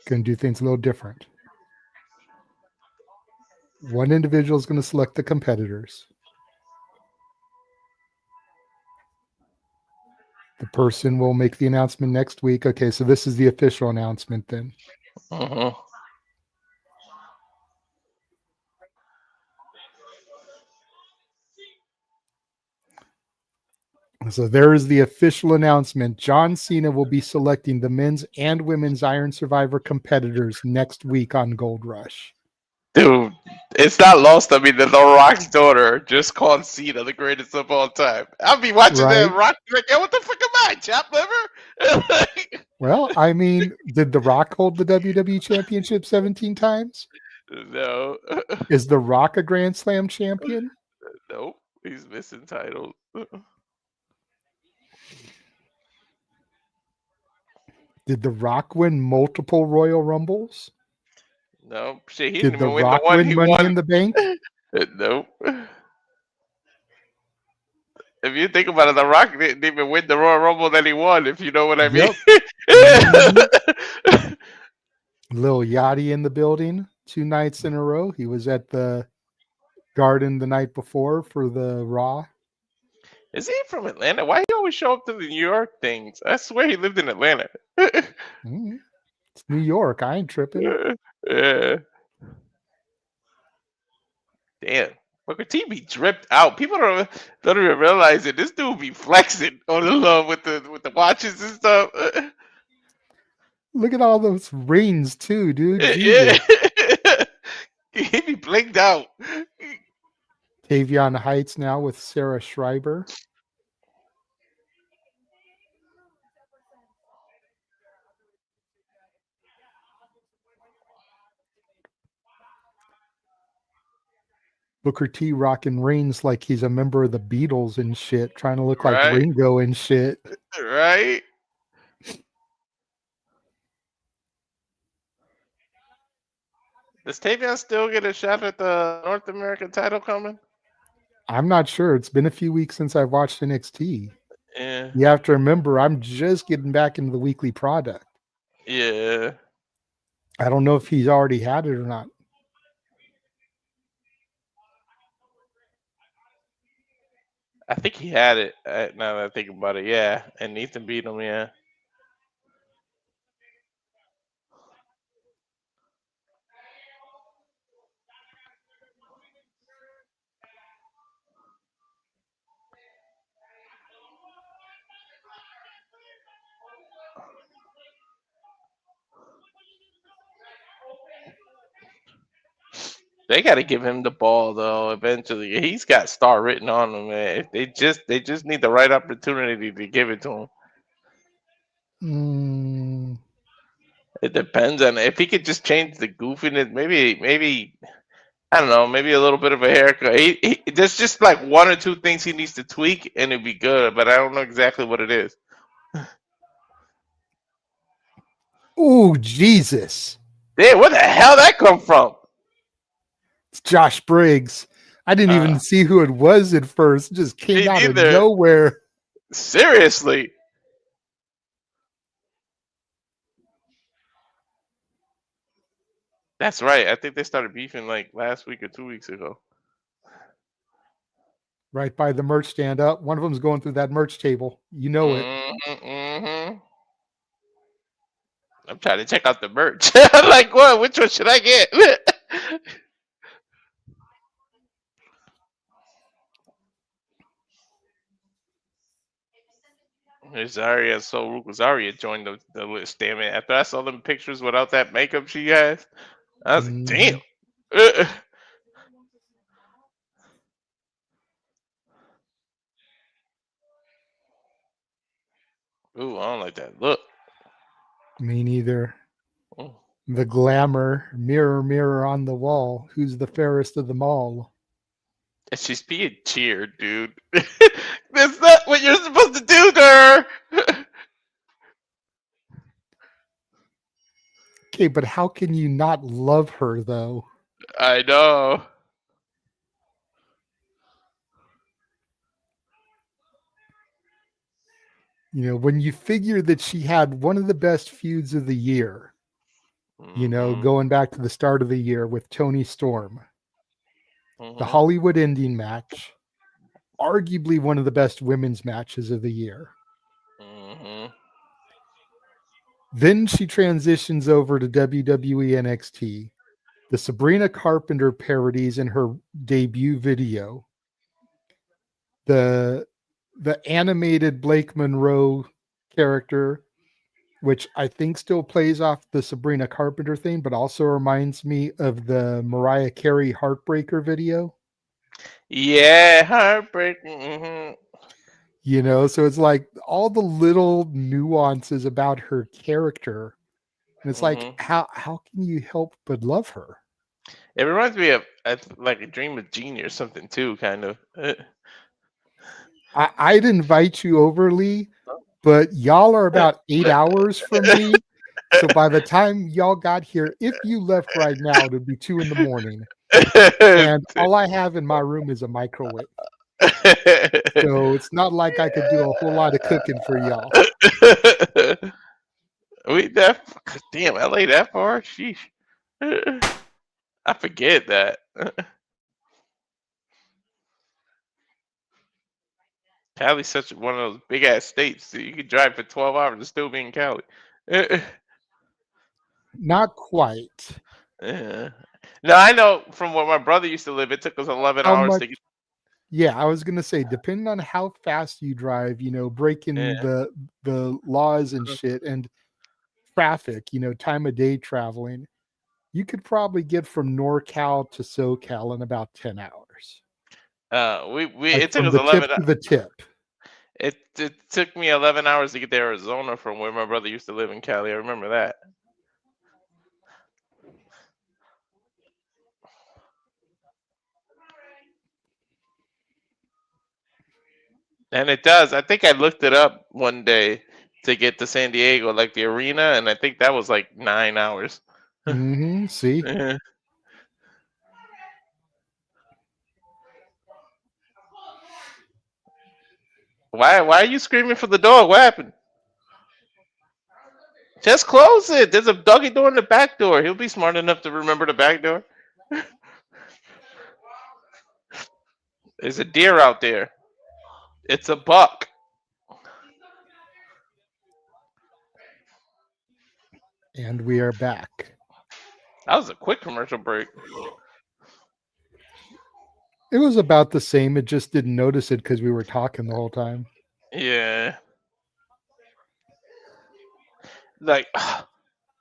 Going to do things a little different. One individual is going to select the competitors. The person will make the announcement next week. Okay, so this is the official announcement then. Mm-hmm. So there is the official announcement. John Cena will be selecting the men's and women's Iron Survivor competitors next week on Gold Rush. Dude, it's not lost on me that The Rock's daughter just called Cena the greatest of all time. I'll be watching Right. that Rock like, yo, what the fuck am I, chop liver? Well, I mean, did The Rock hold the WWE Championship 17 times? No. Is The Rock a Grand Slam champion? Nope. He's missing titles. Did The Rock win multiple Royal Rumbles? No. Shit, he Did didn't The even win the Rock one win he Money won. in the Bank? Nope. If you think about it, The Rock didn't even win the Royal Rumble that he won, if you know what I mean. Yep. Lil Yachty in the building 2 nights in a row. He was at the Garden the night before for the Raw. Is he from Atlanta? Why he always show up to the New York things? I swear he lived in Atlanta. It's New York. I ain't tripping. Yeah. Damn. Booker T be dripped out. People don't even realize it. This dude be flexing on the love with the watches and stuff. Look at all those rings too, dude. Yeah. Jesus. He be blinked out. Tavion Heights now with Sarah Schreiber. Booker T rocking rings like he's a member of the Beatles and shit, trying to look like Right. Ringo and shit. Right? Does Tavion still get a shot at the North American title coming? I'm not sure. It's been a few weeks since I watched NXT. Yeah. You have to remember, I'm just getting back into the weekly product. Yeah. I don't know if he's already had it or not. I think he had it. Now that I think about it, yeah. And Nathan beat him, yeah. They got to give him the ball though. Eventually, he's got star written on him, man. They just need the right opportunity to give it to him. It depends on if he could just change the goofiness. Maybe I don't know. Maybe a little bit of a haircut. There's just like one or two things he needs to tweak, and it'd be good. But I don't know exactly what it is. Oh, Jesus. Damn, where the hell that come from? It's Josh Briggs. I didn't even see who it was at first. It just came out of nowhere. Seriously. That's right. I think they started beefing like last week or 2 weeks ago. Right by the merch stand up. One of them's going through that merch table. You know it. Mm-hmm. I'm trying to check out the merch. I'm like, what? Which one should I get? Zarya, so Ruca Zarya joined the list. Damn it! After I saw them pictures without that makeup she has, I was like, damn. Ooh, I don't like that look. Me neither. The glamour, mirror, mirror on the wall. Who's the fairest of them all? She's being cheered, dude. That's not what you're supposed to do to her. Okay, but how can you not love her, though? I know. You know, when you figure that she had one of the best feuds of the year, you know, going back to the start of the year with Toni Storm, the Hollywood ending match, arguably one of the best women's matches of the year. Then she transitions over to WWE NXT. The Sabrina Carpenter parodies in her debut video. The animated Blake Monroe character, which I think still plays off the Sabrina Carpenter thing, but also reminds me of the Mariah Carey Heartbreaker video. Yeah, Heartbreaker. You know, so it's like all the little nuances about her character. And it's like, how can you help but love her? It reminds me of like a Dream of Genie or something too, kind of. I'd invite you over, Lee, but y'all are about 8 hours from me. So by the time y'all got here, if you left right now, it would be 2 a.m. And all I have in my room is a microwave. So it's not like I could do a whole lot of cooking for y'all. Damn, LA that far? Sheesh. I forget that. Cali's such one of those big ass states that you can drive for 12 hours and still be in Cali. Not quite. No, I know from where my brother used to live, it took us 11 hours to get. Yeah, I was gonna say, depending on how fast you drive, you know, breaking the laws and shit and traffic, you know, time of day traveling, you could probably get from NorCal to SoCal in about 10 hours. It took us the 11 tip to the tip. It took me 11 hours to get to Arizona from where my brother used to live in Cali. I remember that. And it does. I think I looked it up one day to get to San Diego, like the arena, and I think that was like 9 hours. See? Why are you screaming for the dog? What happened? Just close it. There's a doggy door in the back door. He'll be smart enough to remember the back door. There's a deer out there. It's a buck. And we are back. That was a quick commercial break. It was about the same. It just didn't notice it because we were talking the whole time. Yeah. Like,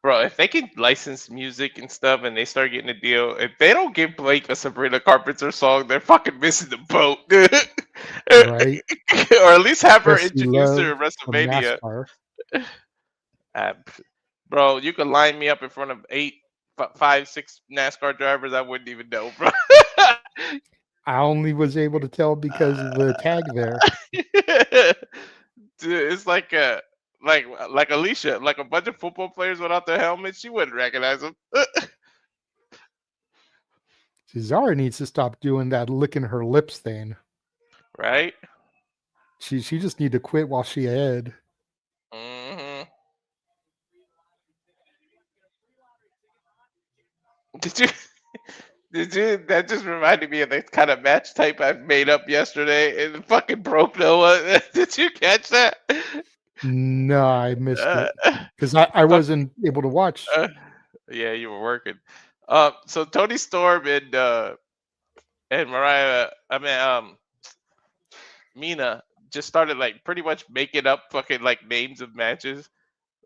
bro, if they can license music and stuff and they start getting a deal, if they don't give Blake a Sabrina Carpenter song, they're fucking missing the boat. Right? Or at least have her introduce her in WrestleMania. Bro, you could line me up in front of 5, 6 NASCAR drivers. I wouldn't even know, bro. I only was able to tell because of the tag there. Dude, it's like Alicia, like a bunch of football players without their helmets. She wouldn't recognize them, Cesaro needs to stop doing that licking her lips thing. right? She just need to quit while she ahead. Hmm. Did you? Did you? That just reminded me of the kind of match type I made up yesterday, and it fucking broke Noah. Did you catch that? No, I missed Uh, it because I so, wasn't able to watch. yeah, you were working. So Tony Storm and Mariah, I mean, Mina just started like pretty much making up fucking like names of matches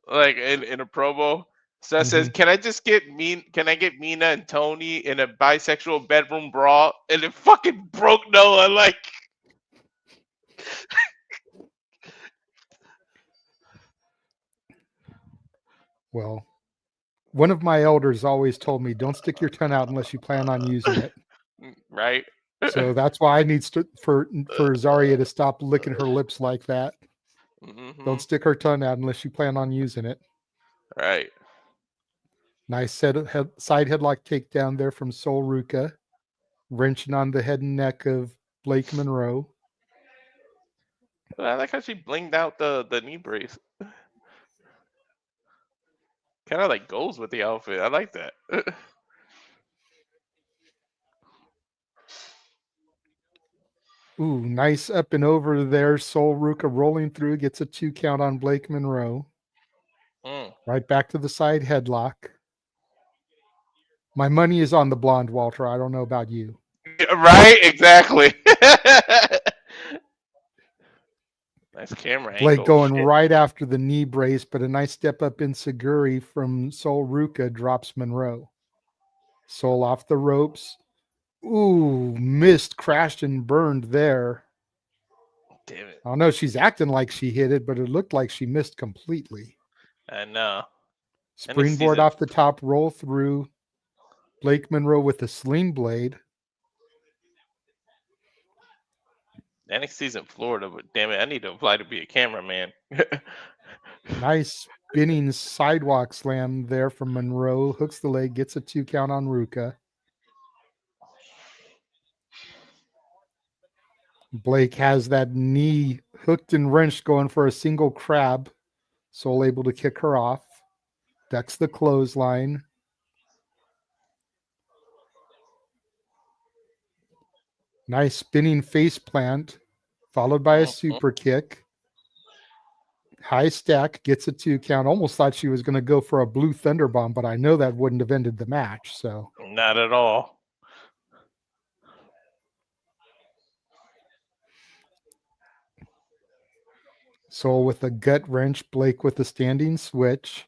like in a promo. So it says, Mhm. "Can I just get Can I get Mina and Tony in a bisexual bedroom brawl?" And it fucking broke Noah. Like, Well, one of my elders always told me, "Don't stick your tongue out unless you plan on using it." right? So that's why I need for Zarya to stop licking her lips like that. Hmm. Don't stick her tongue out unless you plan on using it. Right. Nice side headlock takedown there from Sol Ruca, wrenching on the head and neck of Blake Monroe. I like how she blinged out the knee brace. Kind of like goes with the outfit. I like that. Ooh, nice up and over there. Sol Ruca rolling through, gets a 2 count on Blake Monroe. Mm. Right back to the side headlock. My money is on the blonde, Walter. I don't know about you. Right? Exactly. Nice camera Blake angle. going Shit. right after the knee brace, but a nice step up in Seguri from Sol Ruca drops Monroe. Sol off the ropes. Ooh, missed, crashed, and burned there. Damn it. I don't know. She's acting like she hit it, but it looked like she missed completely. I know. NXT's Springboard in off the top, roll through. Blake Monroe with a sling blade. NXT's in Florida, but damn it, I need to apply to be a cameraman. Nice spinning sidewalk slam there from Monroe. Hooks the leg, gets a 2 count on Ruca. Blake has that knee hooked and wrenched going for a single crab. Sol able to kick her off. Ducks the clothesline. Nice spinning face plant, followed by a Mhm. super kick. High stack, gets a 2 count. Almost thought she was going to go for a blue thunder bomb, but I know that wouldn't have ended the match. So Not at all. Sol with a gut wrench, Blake with a standing switch.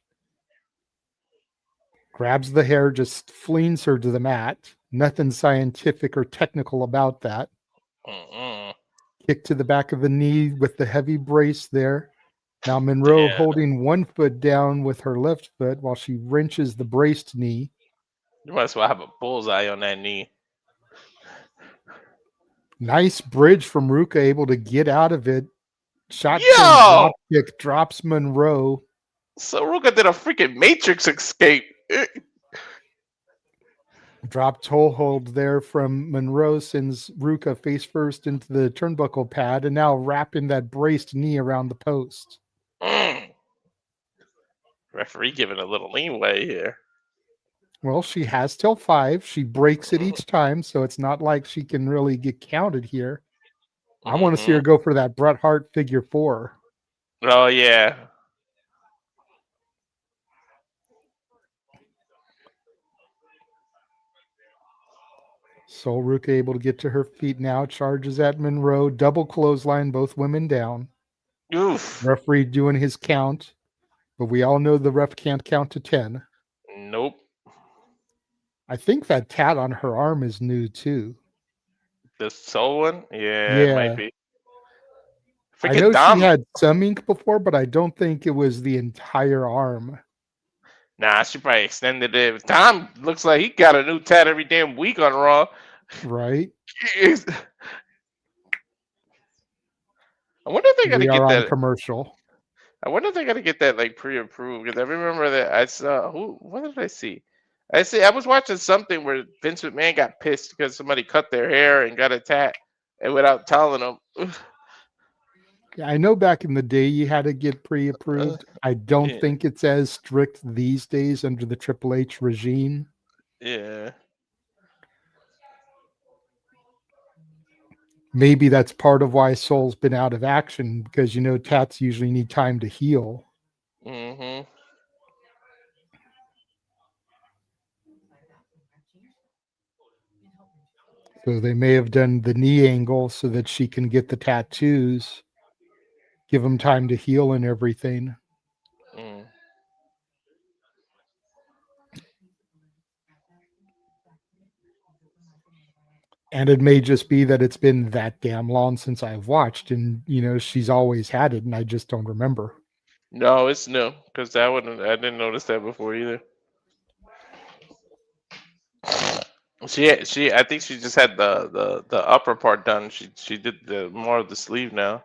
Grabs the hair, just flings her to the mat. Nothing scientific or technical about that. Mm-mm. Kick to the back of the knee with the heavy brace there. Now Monroe Damn. holding one foot down with her left foot while she wrenches the braced knee. You might as well have a bullseye on that knee. Nice bridge from Ruca, able to get out of it. Shotgun Yo! drop kick, drops Monroe. So Ruka did a freaking Matrix escape. Drop toe hold there from Monroe, sends Ruca face first into the turnbuckle pad, and now wrapping that braced knee around the post. Mm. Referee giving a little leeway here. Well, she has till 5. She breaks it each time, so it's not like she can really get counted here. I want to see her Mm-hmm. go for that Bret Hart figure 4. Oh yeah. Sol Ruca able to get to her feet now, charges at Monroe, double clothesline, both women down. Oof. Referee doing his count, but we all know the ref can't count to 10. Nope. I think that tat on her arm is new too. The soul one? Yeah, it might Yeah. be. I Freaking know she Dom. had some ink before, but I don't think it was the entire arm. Nah, she probably extended it. Tom looks like he got a new tat every damn week on Raw. Right? I wonder if they got to We are get on that. commercial. I wonder if they got to get that like pre-approved because I remember that I saw who. What did I see? I see. I was watching something where Vince McMahon got pissed because somebody cut their hair and got a tat, and without telling him. I know back in the day you had to get pre-approved. I don't Yeah, think it's as strict these days under the Triple H regime. yeah. Maybe that's part of why Soul's been out of action because tats usually need time to heal. Mm-hmm. So they may have done the knee angle so that she can get the tattoos, give them time to heal and everything. Mm. And it may just be that it's been that damn long since I've watched, and she's always had it, and I just don't remember. No, it's new because that wouldn't. I didn't notice that before either. She. I think she just had the upper part done. She did the more of the sleeve now.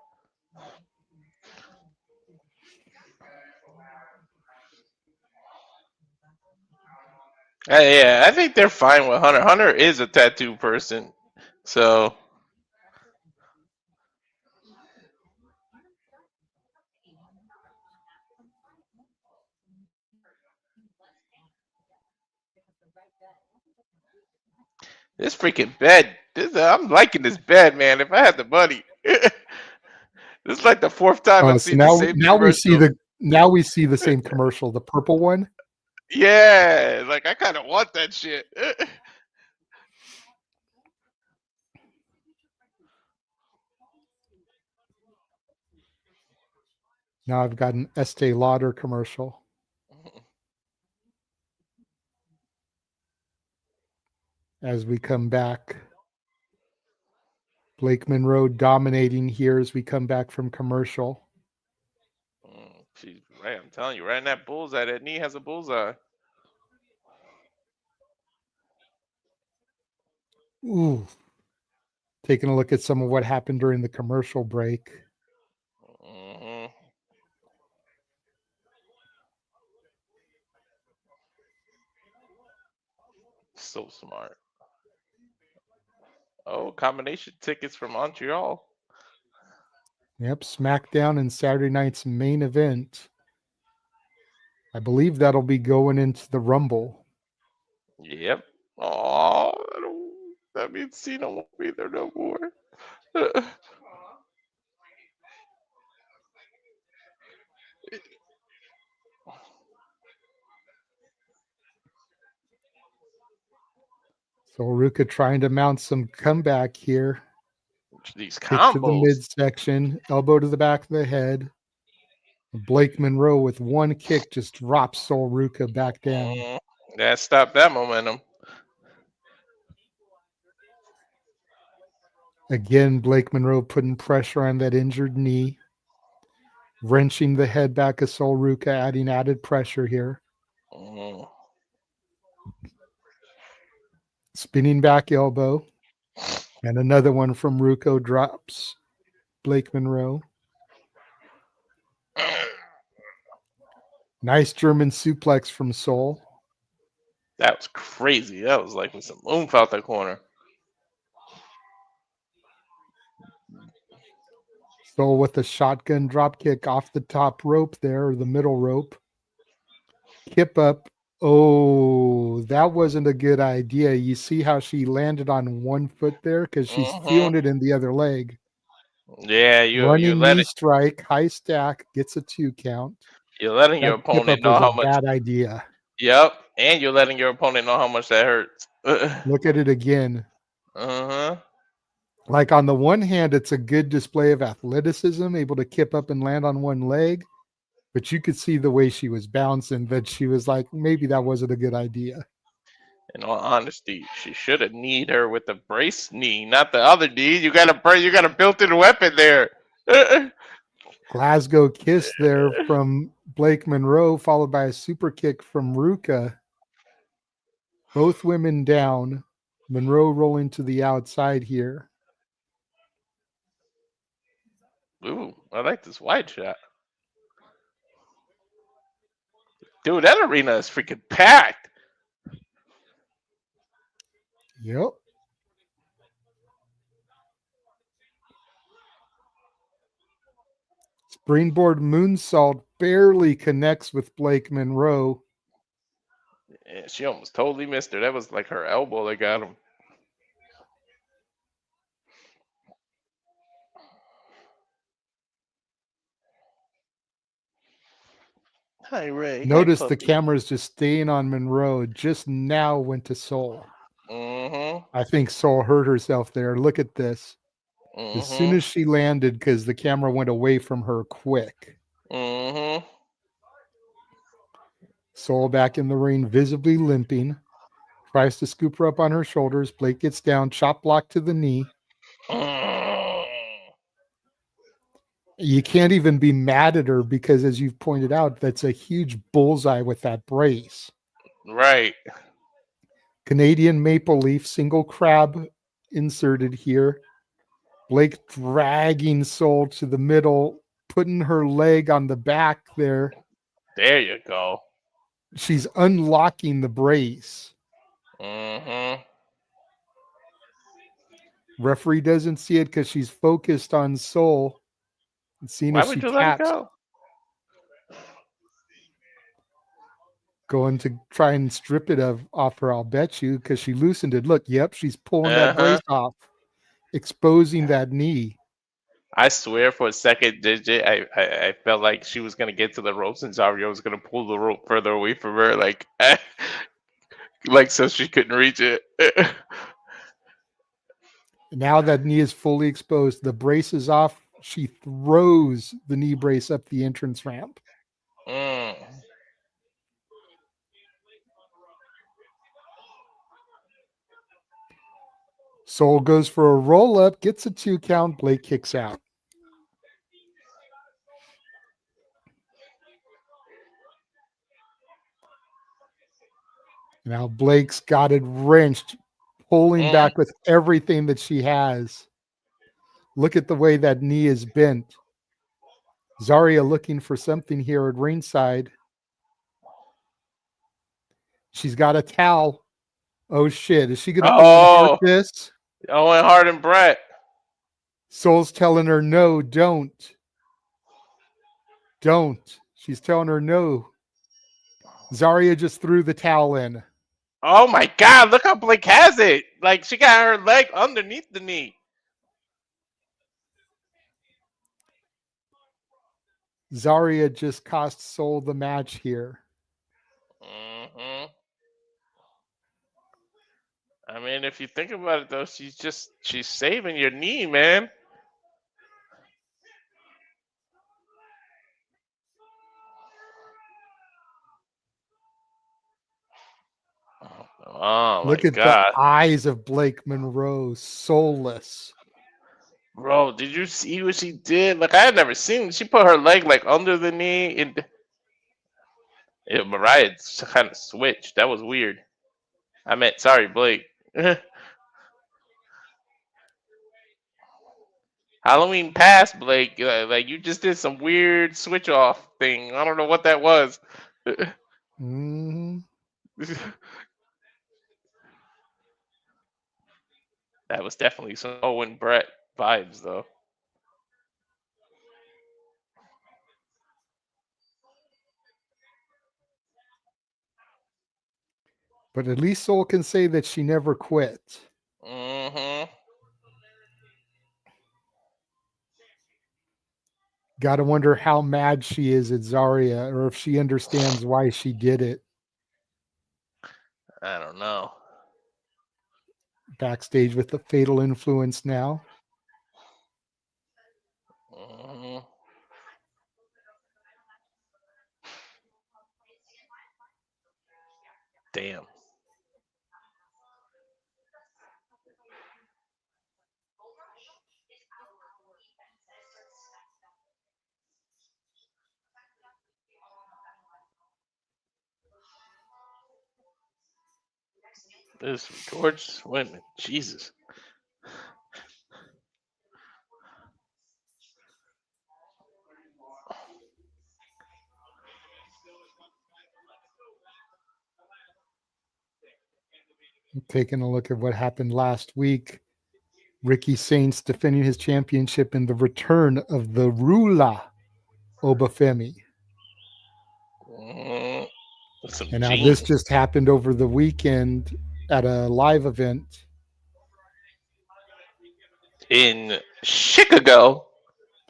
Yeah, I think they're fine with Hunter. Hunter is a tattoo person, so this freaking bed. I'm liking this bed, man. If I had the money, this is like the fourth time Oh, I've so seen the now same now we see commercial. the same commercial, the purple one. Yeah, like I kind of want that shit. Now I've got an Estee Lauder commercial. As we come back, Blake Monroe dominating here as we come back from commercial. She's right. I'm telling you, right in that bullseye. That knee has a bullseye. Ooh. Taking a look at some of what happened during the commercial break. Mm-hmm. So smart. Oh, combination tickets from Montreal. Yep, SmackDown and Saturday night's main event. I believe that'll be going into the Rumble. Yep. Oh, that means Cena won't be there no more. So Ruca trying to mount some comeback here. These Kick to the combos. midsection, elbow to the back of the head. Blake Monroe with one kick just drops Sol Ruca back down. That stopped that momentum. Again, Blake Monroe putting pressure on that injured knee, wrenching the head back of Sol Ruca, adding added pressure here. Spinning back elbow. And another one from Ruca drops Blake Monroe. Nice German suplex from Sol. That was crazy. That was like with some oomph out the corner. Sol with a shotgun drop kick off the top rope there, or the middle rope. Kip up. Oh, that wasn't a good idea. You see how she landed on one foot there because she's feeling it in the other leg. Yeah, you Running let knee it. strike, high stack, gets a 2 count. You're letting your That kip opponent up know was a how much. bad idea. Yep, and you're letting your opponent know how much that hurts. Look at it again. Uh-huh. Like on the one hand, it's a good display of athleticism, able to kip up and land on one leg. But you could see the way she was bouncing that she was like, maybe that wasn't a good idea. In all honesty, she should have kneed her with the brace knee, not the other knee. You got a built-in weapon there. Glasgow kiss there from Blake Monroe, followed by a super kick from Ruca. Both women down. Monroe rolling to the outside here. Ooh, I like this wide shot. Dude, that arena is freaking packed. Yep. Springboard moonsault barely connects with Blake Monroe. Yeah, she almost totally missed her. That was like her elbow that got him. Hi, Ray. Hi, Notice the puppy. camera's just staying on Monroe. Just now went to Soul. Mm-hmm. I think Soul hurt herself there. Look at this. As soon Mm-hmm. as she landed, because the camera went away from her quick. Mm-hmm. Soul back in the ring, visibly limping. Tries to scoop her up on her shoulders. Blake gets down, chop block to the knee. Mm. You can't even be mad at her because, as you've pointed out, that's a huge bullseye with that brace. Right. Canadian maple leaf, single crab inserted here. Blake dragging Soul to the middle, putting her leg on the back there. There you go. She's unlocking the brace. Mm-hmm. Referee doesn't see it because she's focused on Soul and seeing Why if she would you let it taps. go? Going to try and strip it off her, I'll bet you, because she loosened it. Look, yep, she's pulling that Uh-huh. brace off, exposing that knee. I swear for a second, JJ, I felt like she was gonna get to the ropes and Zario was gonna pull the rope further away from her, like so she couldn't reach it. Now that knee is fully exposed, the brace is off. She throws the knee brace up the entrance ramp. Mm. Soul goes for a roll up, gets a 2 count. Blake kicks out. Now Blake's got it wrenched, pulling Mm. back with everything that she has. Look at the way that knee is bent. Zarya looking for something here at ringside. She's got a towel. Oh shit. Is she going to Owen Hart Oh, this? Owen Hart and Brett. Soul's telling her, no, don't. Don't. She's telling her no. Zarya just threw the towel in. Oh my God! Look how Blake has it. Like she got her leg underneath the knee. Zarya just cost Soul the match here. Hmm. I mean, if you think about it, though, she's saving your knee, man. Oh my Look at the God, eyes of Blake Monroe, soulless. bro! Did you see what she did? Like I had never seen. She put her leg like under the knee, and Mariah kind of switched. That was weird. I meant sorry, Blake. Halloween passed, Blake. Like you just did some weird switch off thing. I don't know what that was. Mm-hmm. That was definitely some Owen Brett vibes, though. But at least Soul can say that she never quit. Hmm. Got to wonder how mad she is at Zarya or if she understands why she did it. I don't know. Backstage with the fatal influence now. Hmm. Damn. There's some gorgeous women. Jesus. Taking a look at what happened last week. Ricky Saints defending his championship in the return of the Rula Obafemi. Some And now Jayne this just happened over the weekend at a live event. in Chicago.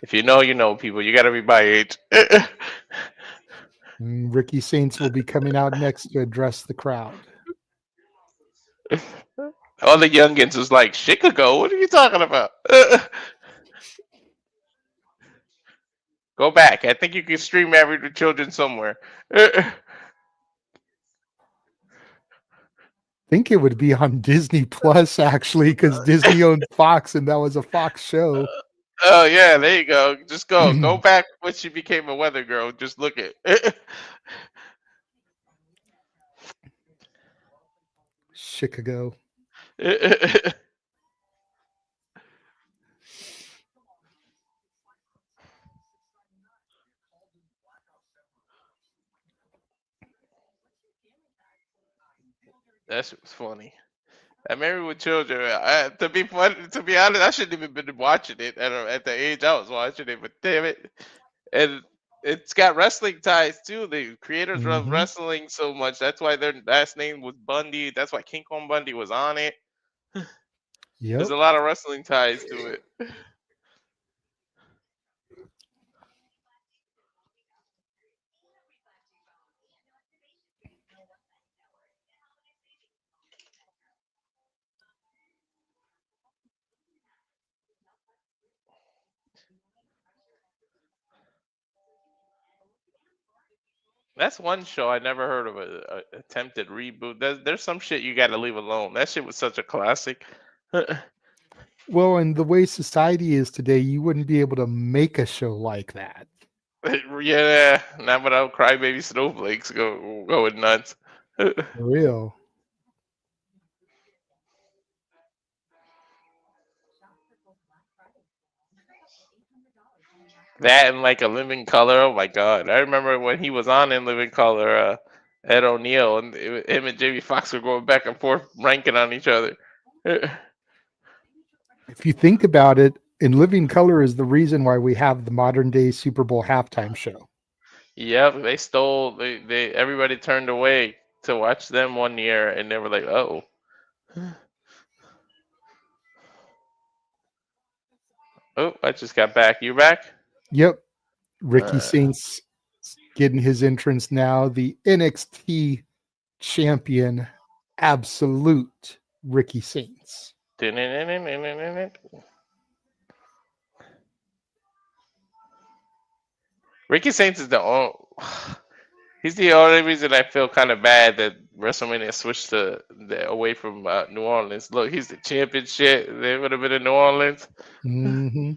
If you know, you know, people. You got to be my age. Ricky Saints will be coming out next to address the crowd. All the youngins was like, Chicago? What are you talking about? Go back. I think you can stream Married with Children somewhere. I think it would be on Disney Plus, actually, because Disney owned Fox and that was a Fox show. Oh, yeah, there you go. Just go. Go back when she became a weather girl. Just look at Chicago. That shit was funny. I Married with Children. To be honest, I shouldn't even been watching it at the age I was watching it. But damn it, and it's got wrestling ties too. The creators love wrestling so much. That's why their last name was Bundy. That's why King Kong Bundy was on it. Yep. There's a lot of wrestling ties to it. That's one show I never heard of a attempted reboot. There's some shit you got to leave alone. That shit was such a classic. Well, and the way society is today, you wouldn't be able to make a show like that. Yeah, not without crybaby snowflakes going nuts. For real. That and like a Living Color. Oh my god! I remember when he was on in Living Color, Ed O'Neill and him and Jamie Foxx were going back and forth ranking on each other. If you think about it, In Living Color is the reason why we have the modern day Super Bowl halftime show. Yep, they stole. They everybody turned away to watch them one year, and they were like, "Oh." Oh, I just got back. You back? Yep. Ricky Saints getting his entrance now. The NXT champion, absolute Ricky Saints. Ricky Saints is the only. He's the only reason I feel kind of bad that WrestleMania switched away from New Orleans. Look, he's the champion shit. They would have been in New Orleans. Mm-hmm.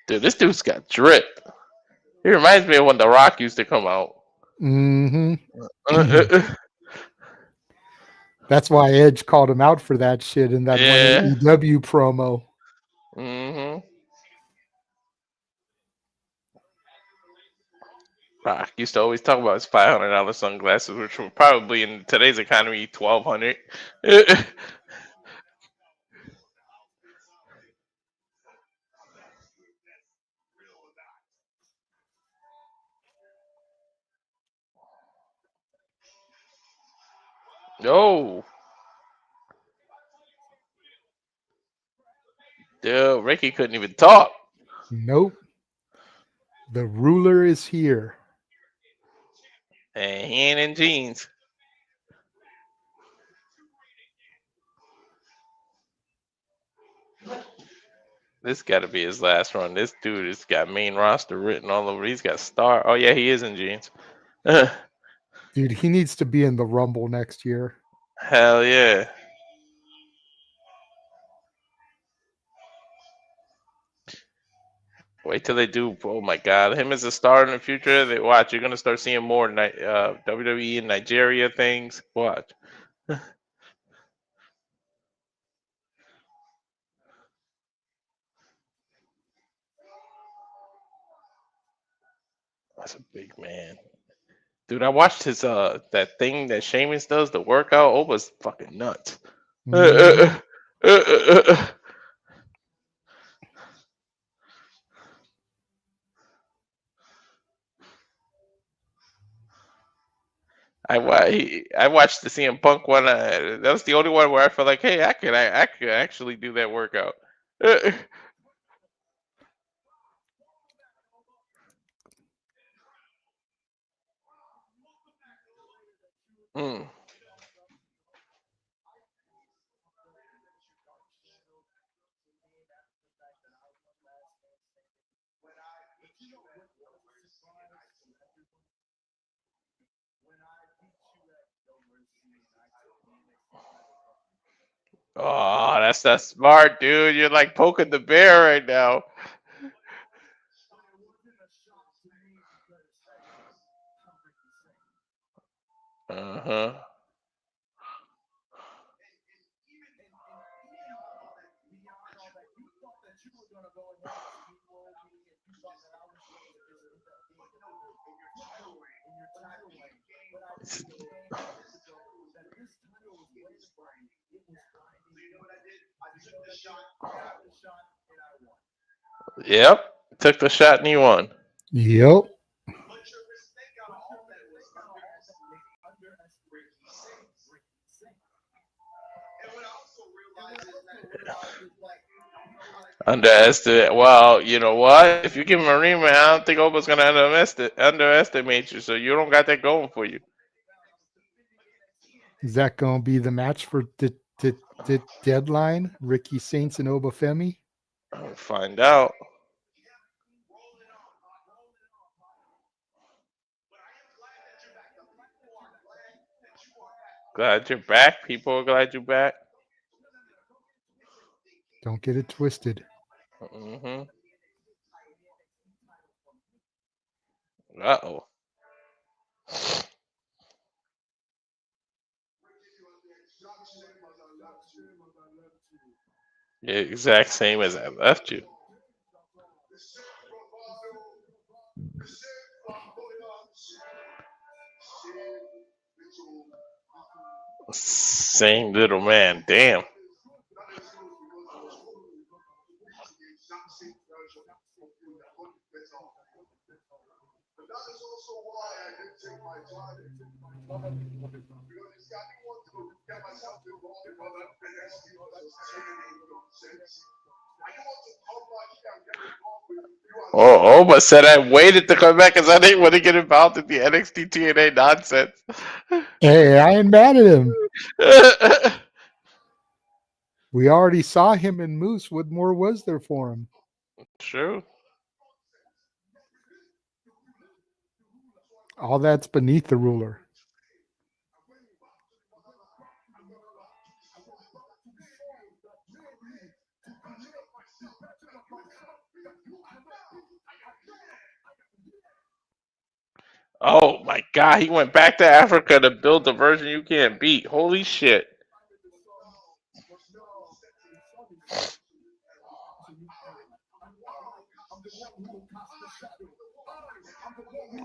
Dude, this dude's got drip. He reminds me of when The Rock used to come out. Mm-hmm. That's why Edge called him out for that shit in that one AEW promo. Mm-hmm. Rock used to always talk about his $500 sunglasses, which were probably in today's economy $1,200. No. Dude, Ricky couldn't even talk. Nope. The ruler is here. And he ain't in jeans. This got to be his last run. This dude has got main roster written all over. He's got star. Oh, yeah, he is in jeans. Dude, he needs to be in the Rumble next year. Hell yeah. Wait till they do. Oh my God, him as a star in the future. They watch. You're gonna start seeing more WWE and Nigeria things. Watch. That's a big man, dude. I watched his that thing that Sheamus does, the workout. Oh, was fucking nuts. Mhm. I watched the CM Punk one. That was the only one where I felt like, hey, I could actually do that workout. Mm. Oh, that's not smart, dude. You're like poking the bear right now. Uh huh. Yep. Took the shot and he won. Yep. Underestimate. Well, you know what? If you give him a rematch, I don't think Oba's gonna underestimate you. So you don't got that going for you. Is that going to be the match for the deadline? Ricky Saints and Obafemi? I'll find out. Glad you're back. People are glad you're back. Don't get it twisted. Mm-hmm. Uh-oh. Yeah, exact same as I left you. Same little man. Damn. Oh, Oma said I waited to come back because I didn't want to get involved in the NXT TNA nonsense. Hey, I ain't mad at him. We already saw him in Moose. What more was there for him? True. All that's beneath the ruler. Oh my God, he went back to Africa to build the version you can't beat. Holy shit.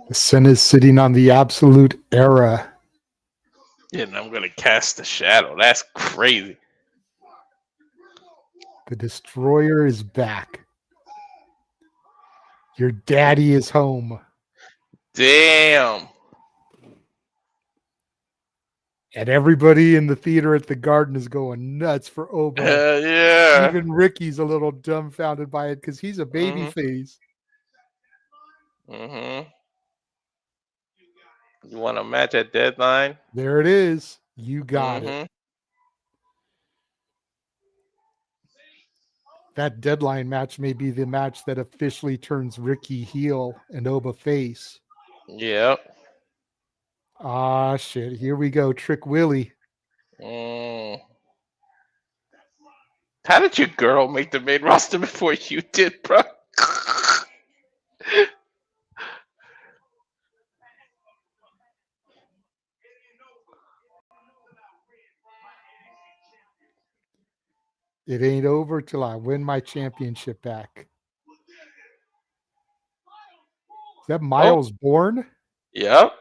The sun is sitting on the absolute era. Yeah, and I'm gonna cast the shadow. That's crazy. The destroyer is back. Your daddy is home. Damn. And everybody in the theater at the Garden is going nuts for Oba. Yeah. Even Ricky's a little dumbfounded by it because he's a baby face. Mm-hmm. You want a match at deadline? There it is. You got it. That deadline match may be the match that officially turns Ricky heel and Oba face. Yep. Ah, shit. Here we go. Trick Willie. Mm. How did your girl make the main roster before you did, bro? It ain't over till I win my championship back. Is that Oh, Miles Bourne? yep.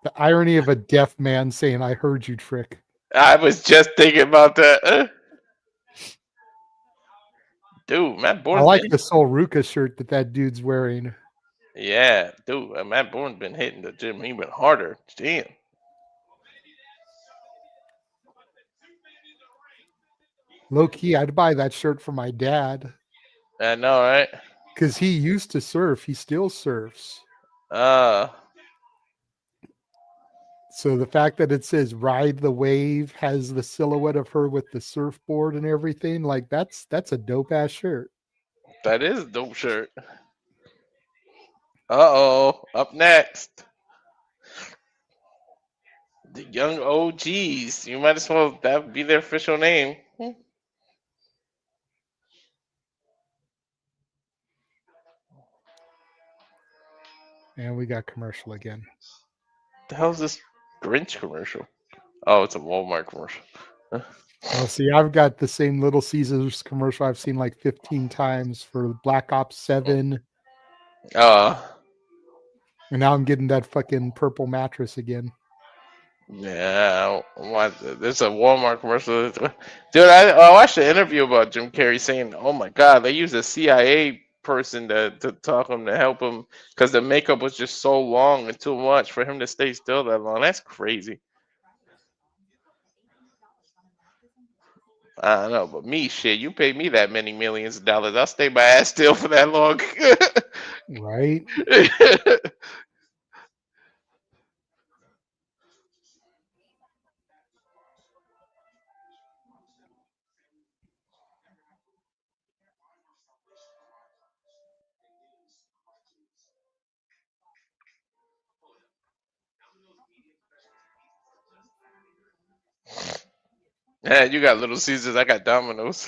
The irony of a deaf man saying, I heard you, Trick. I was just thinking about that. Dude, Matt I Bourne's like been. the Sol Ruca shirt that dude's wearing. Yeah, dude, Matt Bourne's been hitting the gym even harder. Damn. Low key, I'd buy that shirt for my dad I know, right? because he used to surf. He still surfs. Uh, So the fact that it says "Ride the Wave" has the silhouette of her with the surfboard and everything, like that's a dope ass shirt. that is a dope shirt. Uh-oh, up next. The Young OGs. You might as well that be their official name. And we got commercial again. The hell's this Grinch commercial? Oh, it's a Walmart commercial. Oh, see, I've got the same Little Caesars commercial I've seen like 15 times for Black Ops 7, Uh, and now I'm getting that fucking purple mattress again. yeah, there's a Walmart commercial. Dude, I watched an interview about Jim Carrey saying, "Oh my God, they used a CIA person to talk him to help him because the makeup was just so long and too much for him to stay still that long." That's crazy. I don't know, but me, shit, you pay me that many millions of dollars, I'll stay my ass still for that long. Right? Yeah, you got Little Caesars, I got Domino's.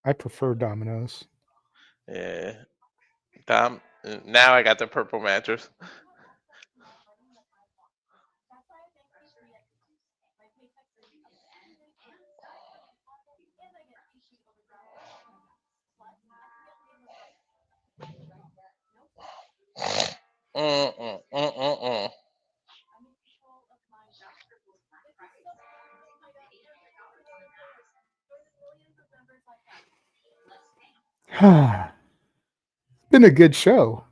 I prefer Domino's. Yeah, Dom. Now I got the purple mattress. Mm. Been a good show.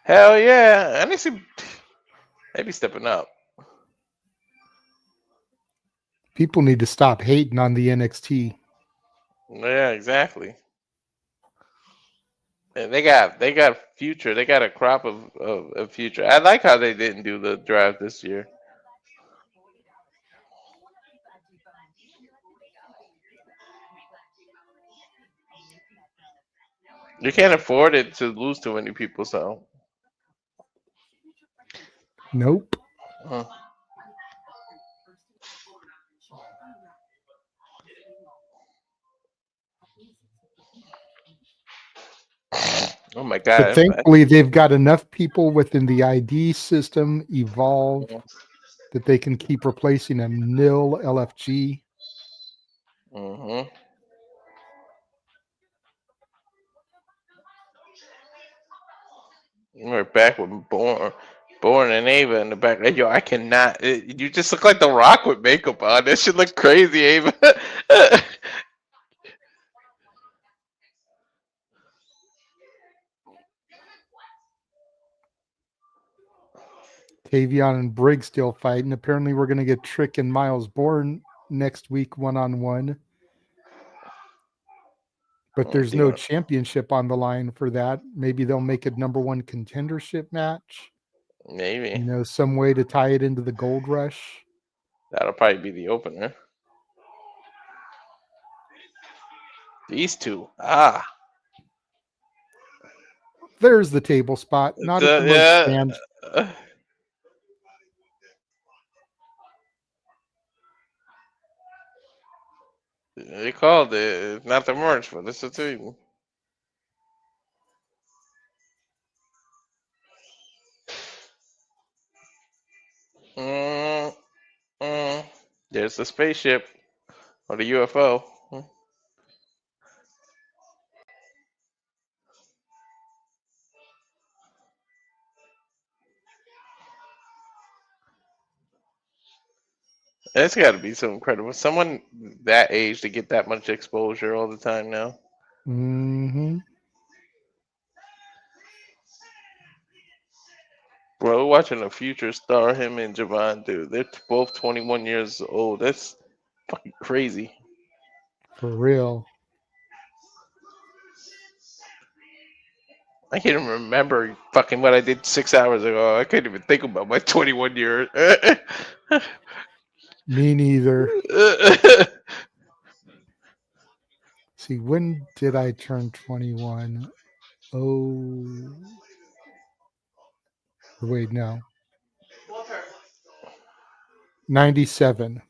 Hell yeah, NXT maybe stepping up. People need to stop hating on the NXT. Yeah, exactly. And they got future. They got a crop of future. I like how they didn't do the draft this year. You can't afford it to lose too many people, so. Nope. uh, Oh my But god. thankfully, they've got enough people within the ID system evolved that they can keep replacing a nil LFG. Mm-hmm. We're back with Born and Ava in the back. Yo, I cannot. You just look like The Rock with makeup on. That should look crazy, Ava. Tavion and Briggs still fighting. Apparently, we're going to get Trick and Miles Bourne next week, 1-on-1. But there's no championship on the line for that. Maybe they'll make it number one contendership match. Maybe Some way to tie it into the Gold Rush. that'll probably be the opener. These two. There's the table spot, not at the merch stand. Yeah. They called it. It's not the merch, but it's a table. Mm, There's the spaceship or the UFO. That's got to be so incredible. Someone that age to get that much exposure all the time now. Mm-hmm. Bro, watching a future star, him and Javon, dude. They're both 21 years old. That's fucking crazy. For real. I can't even remember fucking what I did 6 hours ago. I can't even think about my 21 year. Me neither. See, when did I turn 21? Oh, wait, no. 97.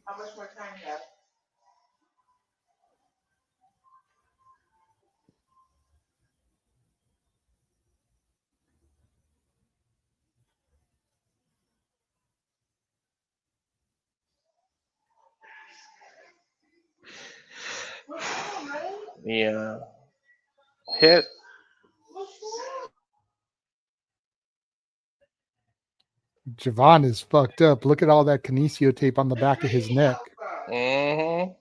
Yeah. Hit. Javon is fucked up. Look at all that kinesio tape on the back of his neck. Mm-hmm.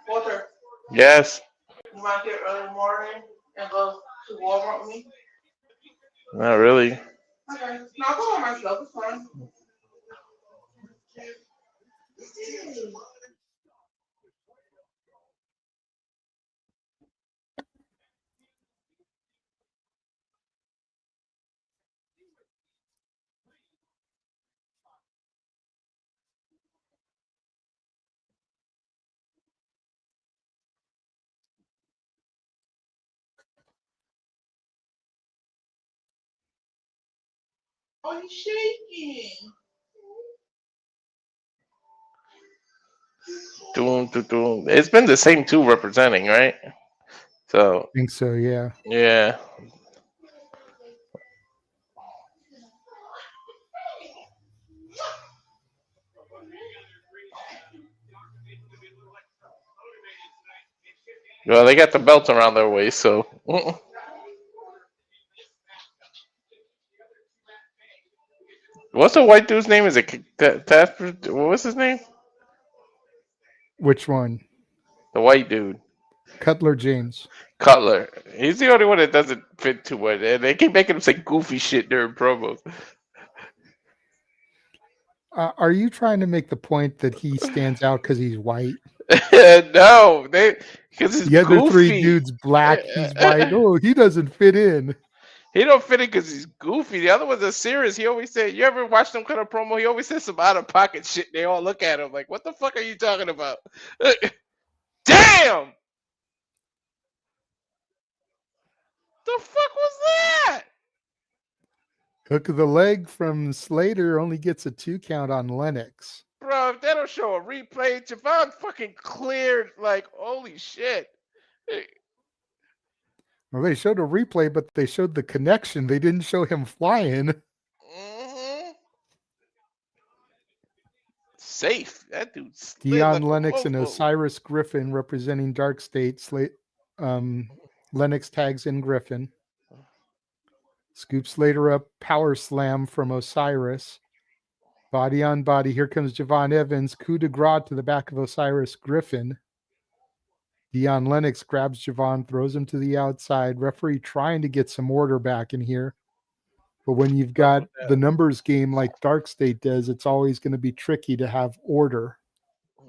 Walter, Yes. you want to get early morning and go to Walmart with me? Not really. Okay. No, I'll go by myself. It's fine. Oh, he's shaking. Doom, doom, doom. It's been the same two representing, right? So, I think so, yeah. yeah. Well, they got the belt around their waist, so. What's the white dude's name? Is it Tasker? What's his name? Which one? The white dude. Cutler James. Cutler. He's the only one that doesn't fit too much. And they keep making him say goofy shit during promos. Are you trying to make the point that he stands out because he's white? No, because he's The other three goofy. dudes black, he's white. Oh, he doesn't fit in. He don't fit in because he's goofy. The other ones are serious. He always said, you ever watch them cut a promo? He always says some out of pocket shit. They all look at him like, what the fuck are you talking about? Damn! The fuck was that? Hook of the leg from Slater only gets a 2 count on Lennox. Bro, if they don't show a replay, Javon fucking cleared, like, holy shit. Well, they showed a replay, but they showed the connection. They didn't show him flying. Mm-hmm. Safe. That dude slid Dion like a Lennox and mofo. Osiris Griffin representing Darkstate. Lennox tags in Griffin. Scoop Slater up, power slam from Osiris. Body on body. Here comes Javon Evans. Coup de grace to the back of Osiris Griffin. Dion Lennox grabs Javon, throws him to the outside. Referee trying to get some order back in here. But when you've got the numbers game like Darkstate does, it's always going to be tricky to have order.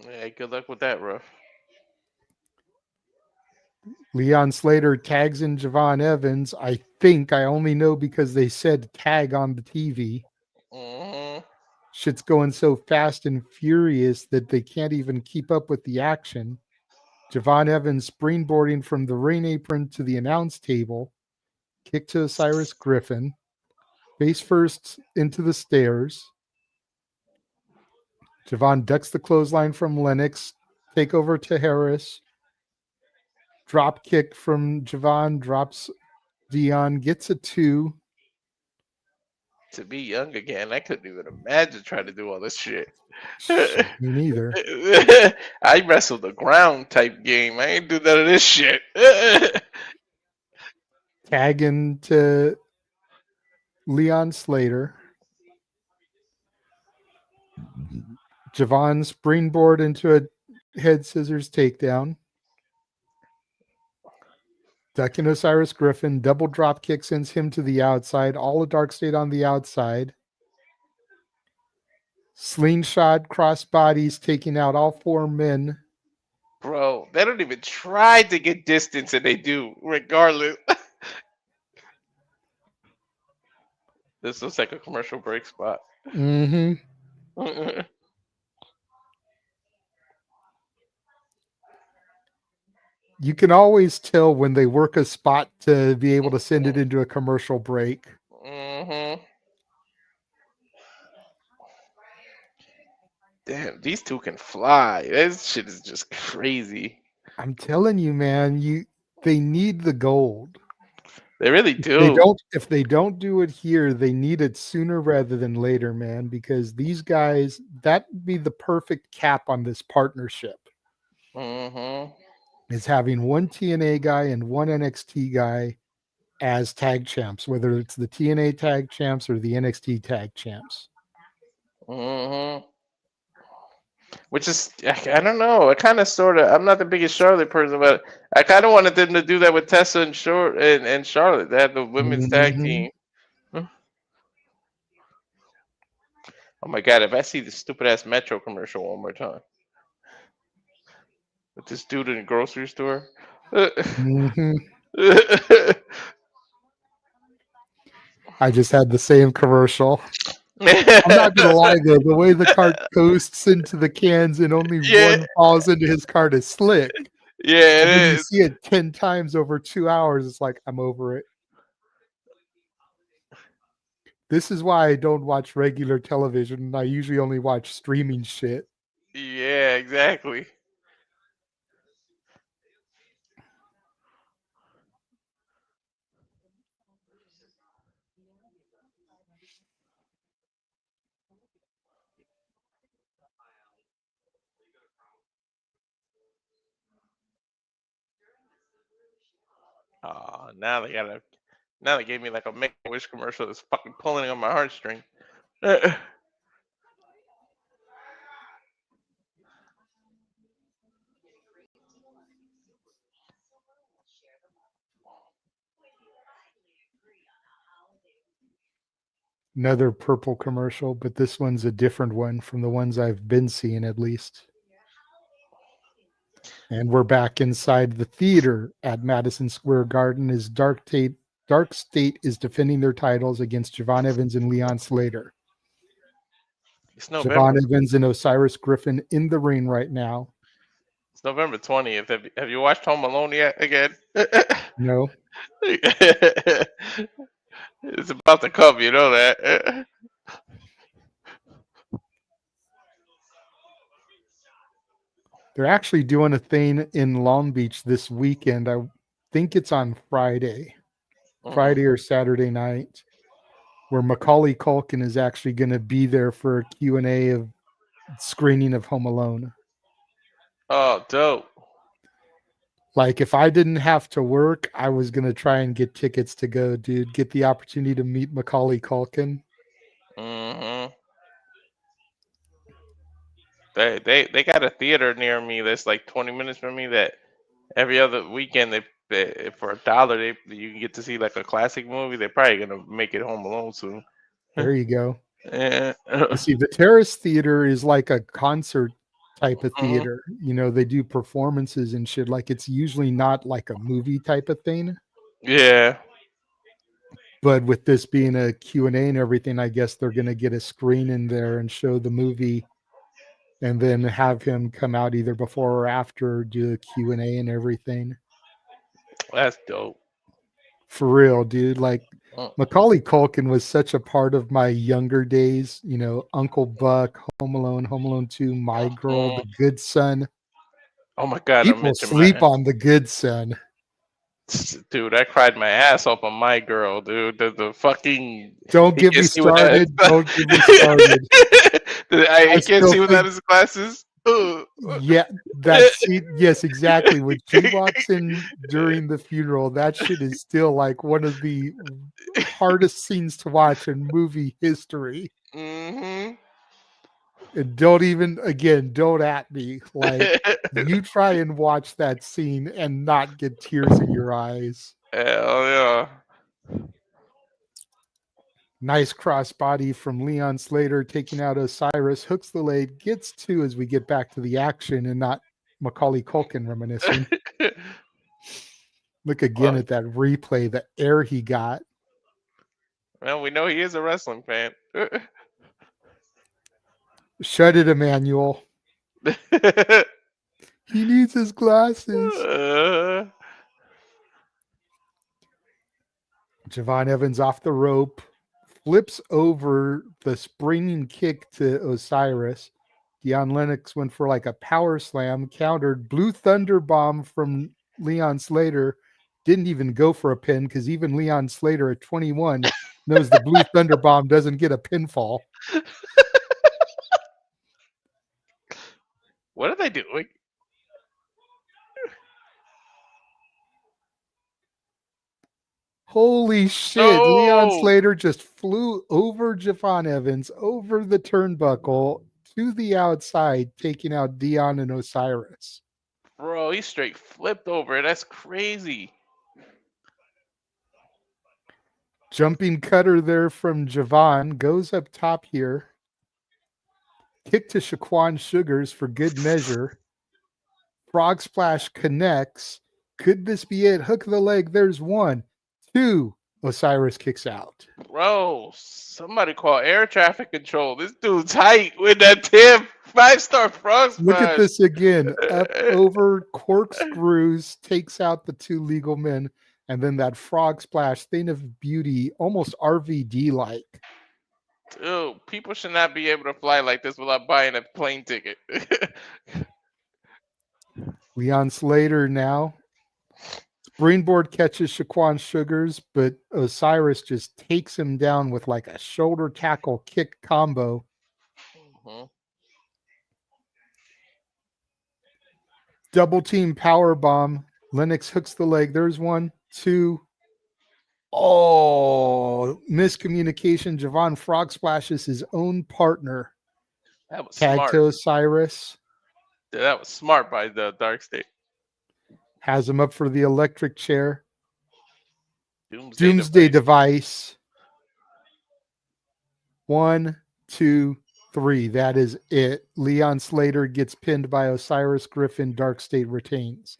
Yeah, good luck with that, Ruff. Leon Slater tags in Javon Evans. I think, I only know because they said tag on the TV. Mm-hmm. Shit's going so fast and furious that they can't even keep up with the action. Javon Evans springboarding from the ring apron to the announce table. Kick to Osiris Griffin. Face first into the stairs. Javon ducks the clothesline from Lennox. Take over to Harris. Drop kick from Javon. Drops Dion gets a 2. To be young again, I couldn't even imagine trying to do all this shit. Shit, me neither. I wrestled the ground type game. I ain't do none of this shit. Tagging to Leon Slater. Javon springboard into a head scissors takedown. Ducking Osiris Griffin. Double drop kick sends him to the outside. All of Darkstate on the outside. Slingshot cross bodies taking out all 4 men. Bro, they don't even try to get distance, and they do, regardless. This looks like a commercial break spot. Mm-hmm. You can always tell when they work a spot to be able to send it into a commercial break. Mm-hmm. Damn, these two can fly. This shit is just crazy. I'm telling you, man, they need the gold. They really do. If they don't do it here, they need it sooner rather than later, man, because these guys, that'd be the perfect cap on this partnership. Mm-hmm. Is having one TNA guy and one NXT guy as tag champs, whether it's the TNA tag champs or the NXT tag champs. Mm-hmm. Which is, I don't know. I kind of sort of, I'm not the biggest Charlotte person, but I kind of wanted them to do that with Tessa and and Charlotte. They had the women's tag team. Oh my God, if I see this stupid ass Metro commercial one more time with this dude in a grocery store. Mm-hmm. I just had the same commercial. I'm not gonna lie though, the way the cart coasts into the cans and only one falls into his cart is slick. Yeah, and then you see it 10 times over 2 hours. It's like, I'm over it. This is why I don't watch regular television. I usually only watch streaming shit. Yeah, exactly. Oh, now they gave me like a Make-A-Wish commercial that's fucking pulling on my heartstring. Another purple commercial, but this one's a different one from the ones I've been seeing at least. And we're back inside the theater at Madison Square Garden as Darkstate is defending their titles against Javon Evans and Leon Slater. It's November. Javon Evans and Osiris Griffin in the ring right now. It's November 20th. Have you watched Home Alone yet? Again? No. It's about to come, you know that. They're actually doing a thing in Long Beach this weekend. I think it's on Friday or Saturday night, where Macaulay Culkin is actually going to be there for a Q&A of screening of Home Alone. Oh, dope. Like, if I didn't have to work, I was going to try and get tickets to go, dude. Get the opportunity to meet Macaulay Culkin. Mm-hmm. They got a theater near me that's like 20 minutes from me that every other weekend they for $1 you can get to see like a classic movie. They're probably gonna make it Home Alone soon. There you go. Yeah. You see, the Terrace Theater is like a concert type of theater. You know, they do performances and shit. Like, it's usually not like a movie type of thing. Yeah. But with this being a Q&A and everything, I guess they're going to get a screen in there and show the movie and then have him come out either before or after, do a Q&A and everything. That's dope. For real, dude. Like, Macaulay Culkin was such a part of my younger days. You know, Uncle Buck, Home Alone 2, My Girl, The Good Son. Oh my God. People sleep on The Good Son. Dude, I cried my ass off on my girl, dude. The fucking Don't he get can't me see without started. Don't get me started. I he can't still see without think, his glasses. yeah, that scene. Yes, exactly. When she walks in during the funeral, that shit is still like one of the hardest scenes to watch in movie history. Mm-hmm. And don't at me. Like, you try and watch that scene and not get tears in your eyes. Hell yeah. Nice crossbody from Leon Slater taking out Osiris, hooks the leg, gets two as we get back to the action and not Macaulay Culkin reminiscing. Look again Well, at that replay, the air he got. well, we know he is a wrestling fan. Shut it, Emmanuel. He needs his glasses. Javon Evans off the rope, flips over the springing kick to Osiris. Deion Lennox went for like a power slam, countered, Blue Thunder bomb from Leon Slater. Didn't even go for a pin because even Leon Slater at 21 knows the Blue Thunder bomb doesn't get a pinfall. What are they doing? Holy shit. Leon No, Slater just flew over Javon Evans, over the turnbuckle to the outside, taking out Deion and Osiris. bro, he straight flipped over. That's crazy. Jumping cutter there from Javon, goes up top here. Kick to Shaquan Sugars for good measure. Frog splash connects. Could this be it? Hook of the leg. There's one. Two. Osiris kicks out. Bro, somebody call air traffic control. This dude's height with that 5-star frog splash. Look at this again. Up over corkscrews, takes out the two legal men, and then that frog splash, thing of beauty, almost RVD like. Dude, people should not be able to fly like this without buying a plane ticket. Leon Slater now. Springboard catches Shaquan Sugars, but Osiris just takes him down with like a shoulder tackle kick combo. Mm-hmm. Double team power bomb. Lennox hooks the leg. There's one, two. Oh, miscommunication. Javon frog splashes his own partner. That was Tag smart. to Osiris. Dude, that was smart by the Darkstate. Has him up for the electric chair. Doomsday device. 1, 2, 3. That is it. Leon Slater gets pinned by Osiris Griffin. Darkstate retains.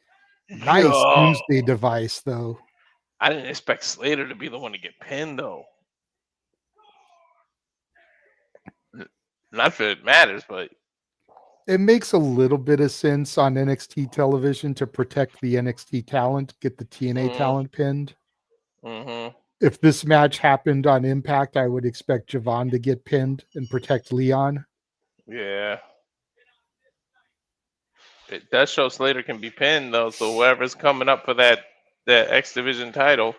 Nice Doomsday device, though. I didn't expect Slater to be the one to get pinned, though. Not that it matters, but it makes a little bit of sense on NXT television to protect the NXT talent, get the TNA talent pinned. Mm-hmm. If this match happened on Impact, I would expect Javon to get pinned and protect Leon. Yeah. It does show Slater can be pinned, though, so whoever's coming up for that X Division title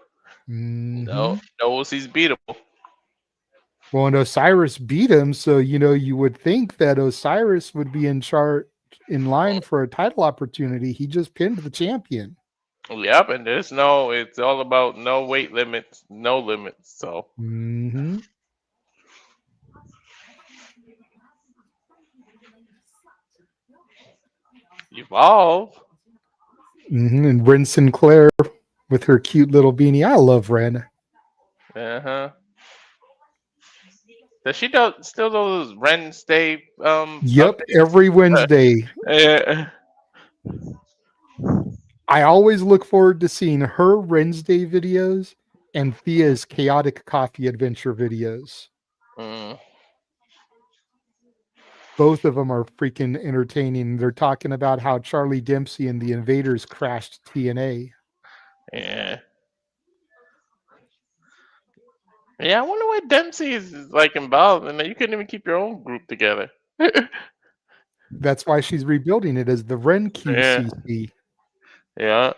knows he's beatable. Well, and Osiris beat him, so you would think that Osiris would be in line for a title opportunity. He just pinned the champion. Yep, and it's all about no weight limits, no limits. So Evolve. And Ren Sinclair with her cute little beanie. I love Ren. Uh-huh. Does she still do those Wednesday Yep, updates? every Wednesday. I always look forward to seeing her Wednesday videos and Thea's Chaotic Coffee Adventure videos. Both of them are freaking entertaining. They're talking about how Charlie Dempsey and the Invaders crashed TNA. Yeah. Yeah, I wonder why Dempsey is like involved, and you couldn't even keep your own group together. That's why she's rebuilding it as the Ren QCC. Yeah.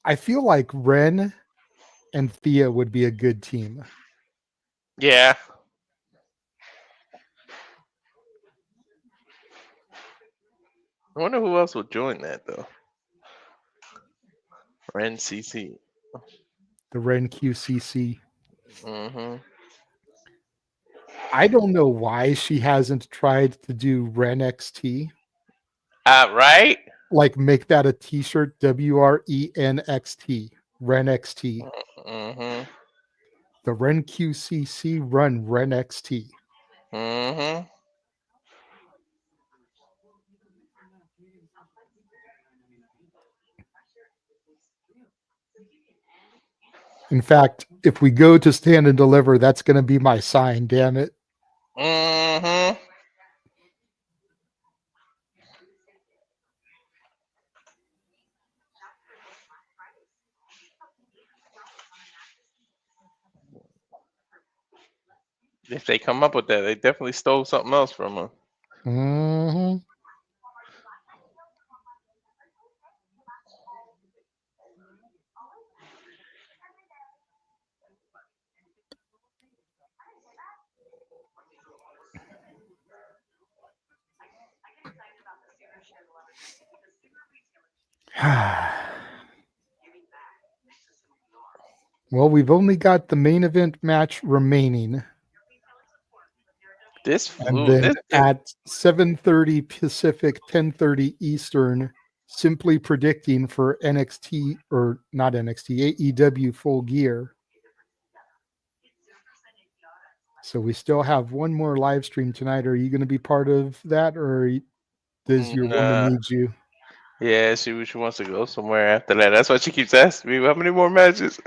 I feel like Ren and Thea would be a good team. Yeah. I wonder who else would join that though. Ren CC. The Ren QCC. Mm-hmm. I don't know why she hasn't tried to do Ren XT. Right? Like make that a t-shirt, WRENXT, Ren XT. Mm-hmm. The Ren QCC run Ren XT. Mm-hmm. In fact, if we go to Stand and Deliver, that's going to be my sign, damn it. Mm-hmm. If they come up with that, they definitely stole something else from her. Mm-hmm. Well, we've only got the main event match remaining. This And flew. then at 7:30 Pacific, 10:30 Eastern, simply predicting for NXT, or not NXT, AEW Full Gear. So we still have one more live stream tonight. Are you going to be part of that, or does your woman need you? Yeah, she wants to go somewhere after that. That's why she keeps asking me how many more matches.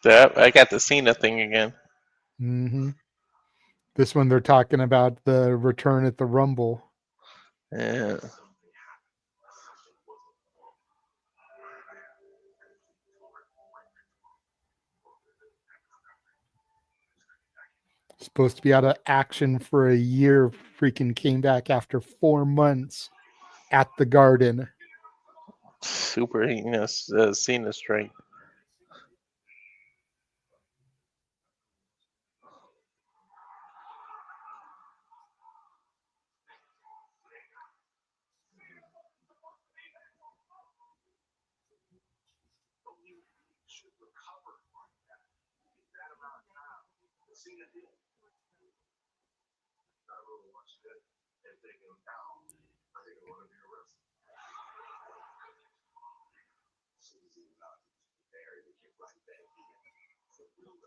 Yep, I got the Cena thing again. Mm-hmm. This one they're talking about the return at the Rumble. Yeah. Supposed to be out of action for a year, freaking came back after 4 months at the Garden. Super, Cena strength.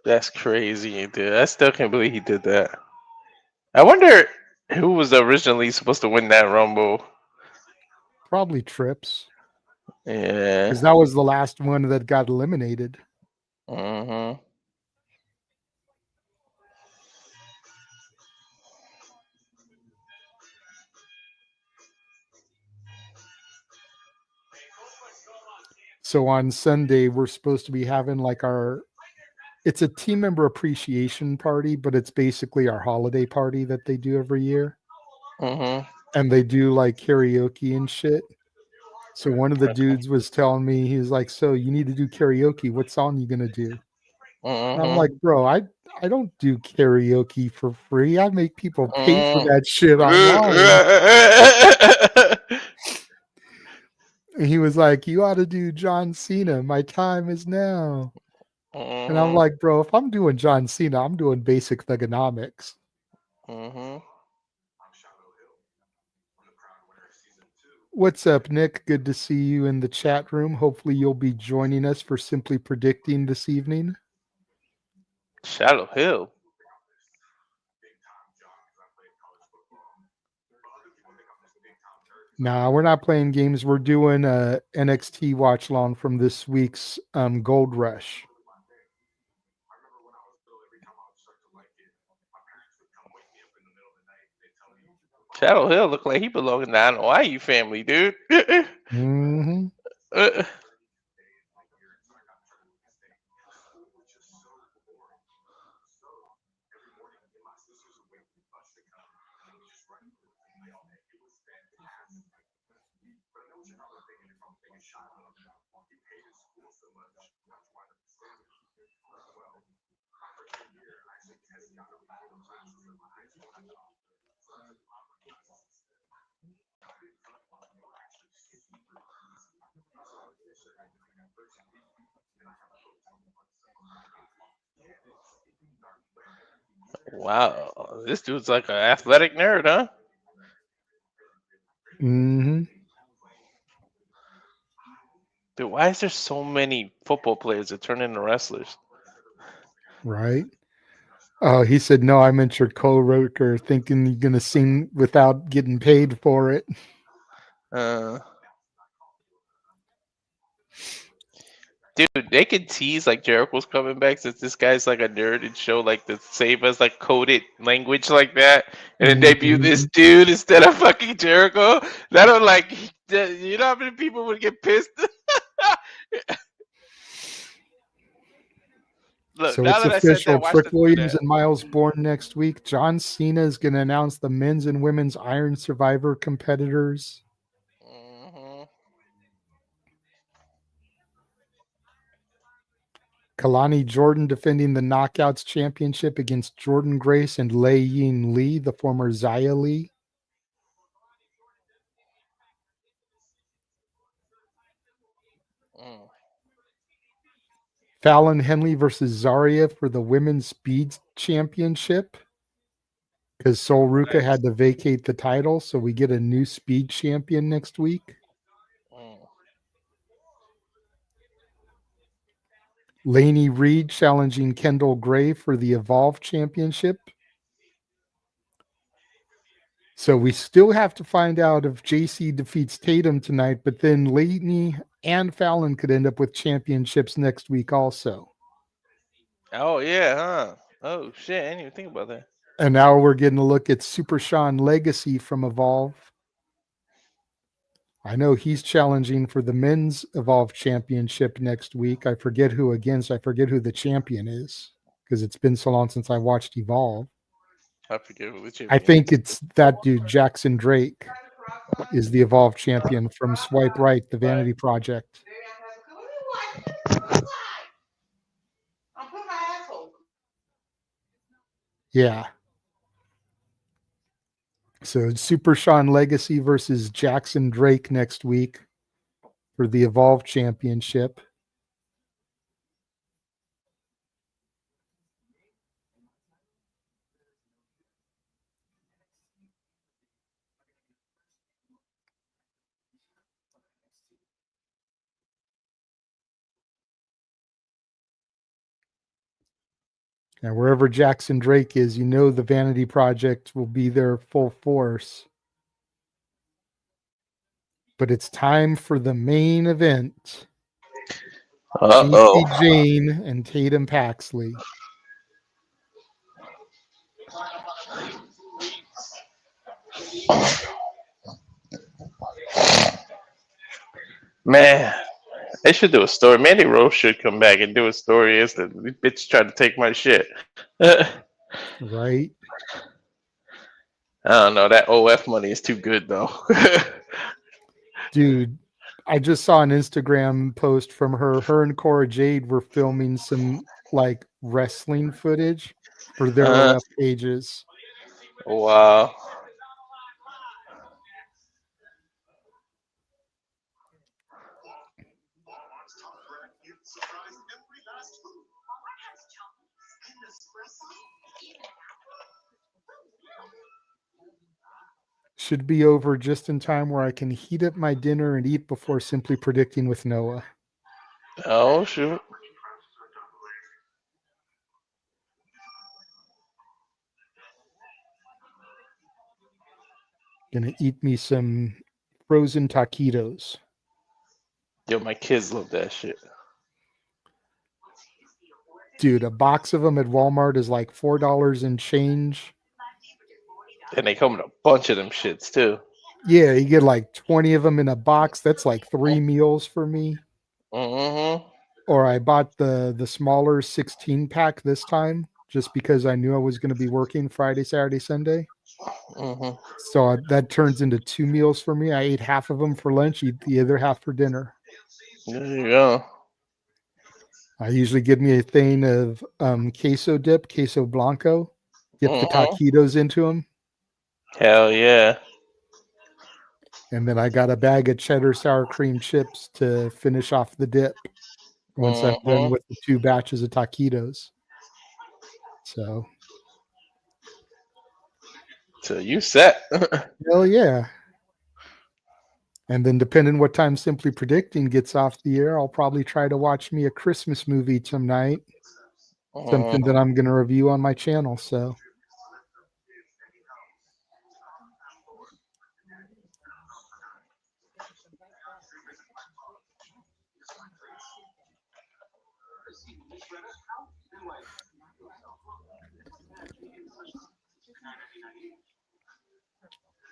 That's crazy, dude. I still can't believe he did that. I wonder who was originally supposed to win that Rumble. Probably Trips. Yeah. Because that was the last one that got eliminated. Mm-hmm. So on Sunday, we're supposed to be having like it's a team member appreciation party, but it's basically our holiday party that they do every year. Mm-hmm. And they do like karaoke and shit. So one of the dudes was telling me, he was like, so you need to do karaoke. What song you going to do? And I'm like, bro, I don't do karaoke for free. I make people pay for that shit online. And he was like, you ought to do John Cena. My time is now. And I'm like, bro, if I'm doing John Cena, I'm doing basic thugonomics. What's up, Nick? Good to see you in the chat room. Hopefully you'll be joining us for Simply Predicting this evening. Shadow Hill. Nah, we're not playing games. We're doing a NXT watch long from this week's Gold Rush. Shadow Hill look like he belonged in the Hawaii family, dude. Mm-hmm. Wow, this dude's like an athletic nerd, huh? Mm-hmm. Dude, why is there so many football players that turn into wrestlers? Right. Oh, he said, no, I meant your co-worker thinking you're going to sing without getting paid for it. Uh, Dude, they could tease like Jericho's coming back since this guy's like a nerd and show like the save us like coded language like that, and then debut this dude instead of fucking Jericho. That'll like, you know how many people would get pissed? Look, So now it's that I said official. that, watch Trick them do Williams that. and Miles Bourne next week. John Cena is going to announce the men's and women's Iron Survivor competitors. Mhm. Kalani Jordan defending the Knockouts Championship against Jordan Grace and Lei Yin Lee, the former Xia Lee. Mm. Fallon Henley versus Zarya for the Women's Speed Championship. Because Sol Ruca Nice. had to vacate the title, so we get a new speed champion next week. Mm. Laney Reed challenging Kendall Gray for the Evolve Championship. So we still have to find out if Jacy defeats Tatum tonight, but then Laney and Fallon could end up with championships next week also. Oh yeah, huh? Oh shit, I didn't even think about that. And now we're getting a look at Super Sean Legacy from Evolve. I know he's challenging for the men's Evolve Championship next week. I forget who against. I forget who the champion is because it's been so long since I watched Evolve. I forget who the I champion think is. it's that dude, Jackson Drake, is the Evolve champion from Swipe Right, the Vanity Project. Yeah. So Super Sean Legacy versus Jackson Drake next week for the Evolve Championship. Now, wherever Jackson Drake is, you know the Vanity Project will be there full force. But it's time for the main event. Uh-oh. Jayne and Tatum Paxley. Man, they should do a story. Mandy Rose should come back and do a story. Is that this bitch tried to take my shit? Right? I don't know. That OF money is too good though. Dude, I just saw an Instagram post from her. Her and Cora Jade were filming some like wrestling footage for their OF pages. Wow. Should be over just in time where I can heat up my dinner and eat before Simply Predicting with Noah. Oh shoot. Gonna eat me some frozen taquitos. Yo, my kids love that shit. Dude, a box of them at Walmart is like $4 and change. And they come in a bunch of them shits too. Yeah, you get like 20 of them in a box. That's like 3 meals for me. Mm-hmm. Or I bought the smaller 16 pack this time just because I knew I was going to be working Friday, Saturday, Sunday. Mm-hmm. So that turns into 2 meals for me. I ate half of them for lunch, eat the other half for dinner. There you go. I usually give me a thing of queso dip, queso blanco, dip the Mm-hmm. taquitos into them, Hell yeah. and then I got a bag of cheddar sour cream chips to finish off the dip once I'm done Mm-hmm. with the 2 batches of taquitos. So, So you set. hell yeah. And then depending what time Simply Predicting gets off the air, I'll probably try to watch me a Christmas movie tonight, something that I'm going to review on my channel. So,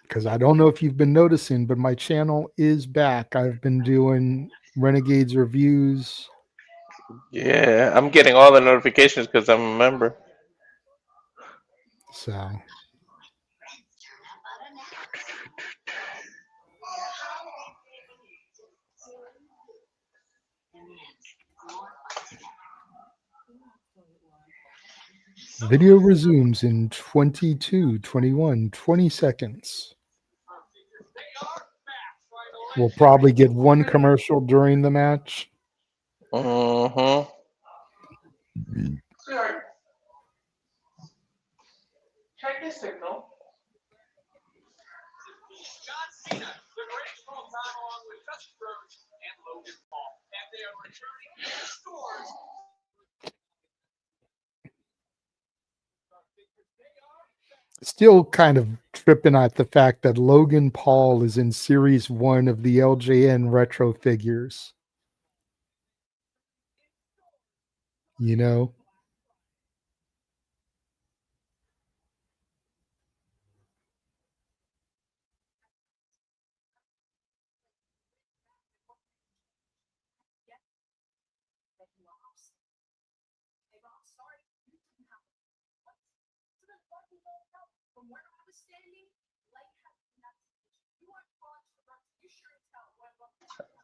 because I don't know if you've been noticing, but my channel is back. I've been doing Renegades reviews. Yeah, I'm getting all the notifications because I'm a member. So, video resumes in 22, 21, 20 seconds. We'll probably get one commercial during the match. Mm-hmm. Sure. Check the signal. Still kind of tripping at the fact that Logan Paul is in Series 1 of the LJN retro figures. You know?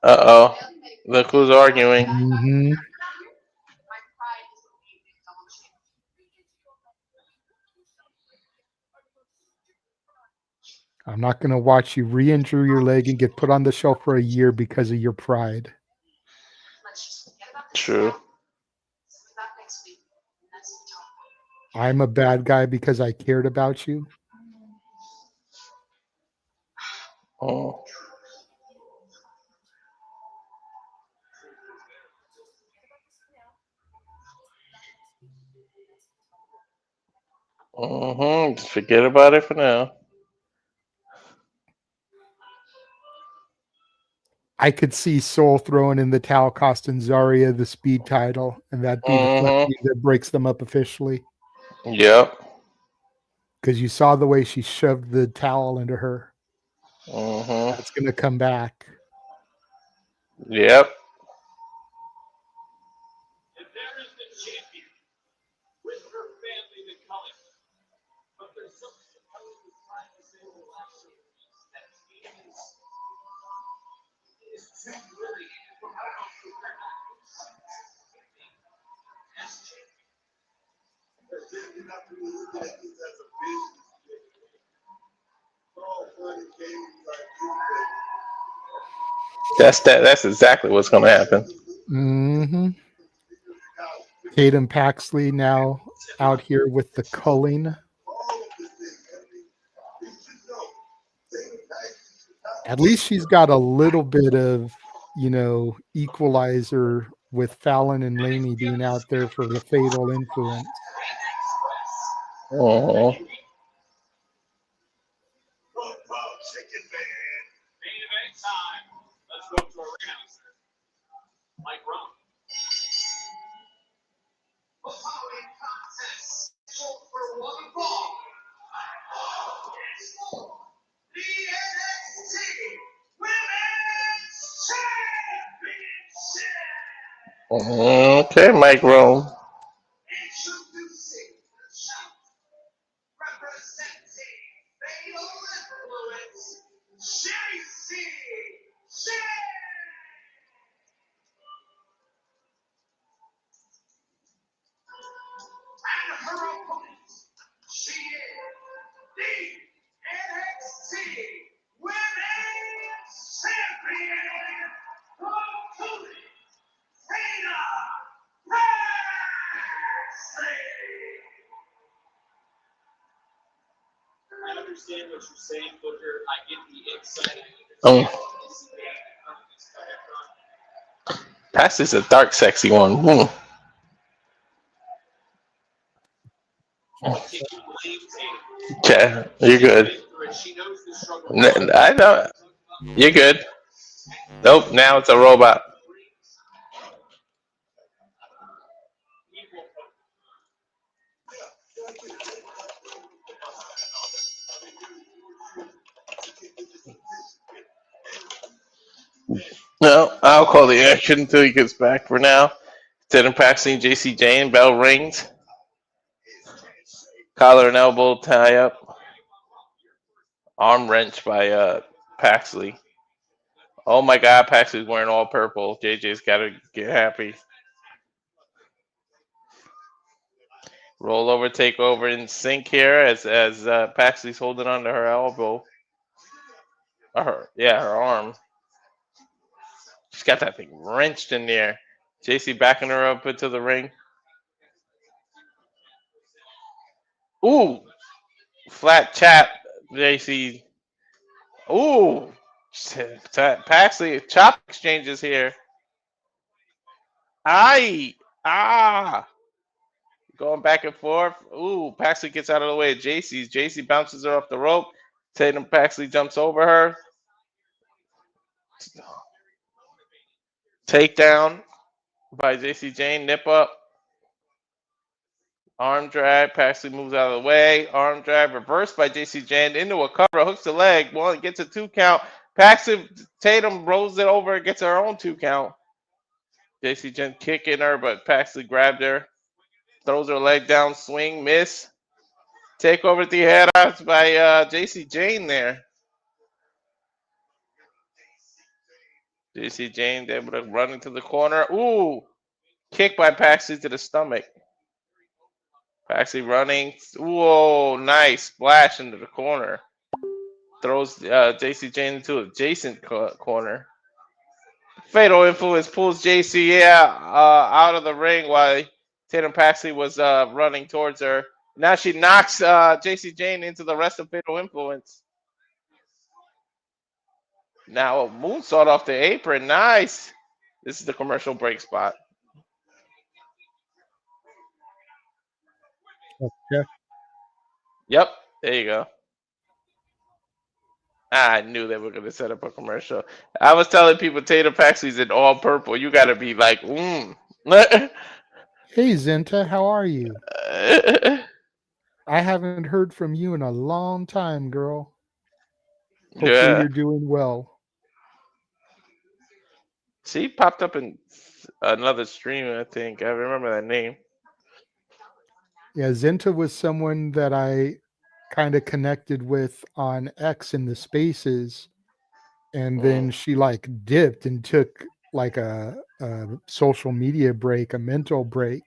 Uh-oh. Look who's arguing. Mm-hmm. I'm not going to watch you re-injure your leg and get put on the shelf for a year because of your pride. True. I'm a bad guy because I cared about you. Oh. Mm-hmm. Just forget about it for now. I could see Soul throwing in the towel, costing Zarya the speed title, and that be the first Mm-hmm. thing that breaks them up officially. Yep. Because you saw the way she shoved the towel into her. Mm-hmm. That's going to come back. Yep. That's exactly what's gonna happen. Mm-hmm. Tatum Paxley now out here with the culling. At least she's got a little bit of, equalizer with Fallon and Laney being out there for the fatal influence. Mm-hmm. Okay, Mike Rome. Oh, Paxley's a dark, sexy one. Okay, you're good. I know. You're good. Nope, now it's a robot. No, I'll call the action until he gets back for now. Tatum, Paxley, Jacy, Jayne, bell rings. Collar and elbow tie up. Arm wrench by Paxley. Oh my god, Paxley's wearing all purple. JJ's gotta get happy. Roll over, take over in sync here as Paxley's holding onto her elbow. Her arm. She's got that thing wrenched in there. Jacy backing her up into the ring. Ooh, flat chap, Jacy. Ooh, Paxley chop exchanges here. Going back and forth. Ooh, Paxley gets out of the way of Jacy's. Jacy bounces her off the rope. Tatum Paxley jumps over her. Takedown by Jacy Jayne. Nip up. Arm drag. Paxley moves out of the way. Arm drag. Reversed by Jacy Jayne into a cover. Hooks the leg. One gets a 2 count. Paxley Tatum rolls it over and gets her own 2 count. Jacy Jayne kicking her, but Paxley grabbed her. Throws her leg down. Swing. Miss. Take over the head outs by Jacy Jayne there. Jacy Jayne able to run into the corner. Ooh! Kick by Paxley to the stomach. Paxley running. Whoa! Nice splash into the corner. Throws Jacy Jayne into adjacent corner. Fatal influence pulls Jacy out of the ring while Tatum Paxley was running towards her. Now she knocks Jacy Jayne into the rest of Fatal Influence. Now a moonsault off the apron. Nice. This is the commercial break spot. Okay. Yep. There you go. I knew they were going to set up a commercial. I was telling people Tatum Paxley's in all purple. You got to be like, Hey, Zenta, how are you? I haven't heard from you in a long time, girl. Hopefully you're doing well. She popped up in another stream, I think. I remember that name. Yeah, Zenta was someone that I kind of connected with on X in the spaces, and then she like dipped and took like a social media break, a mental break.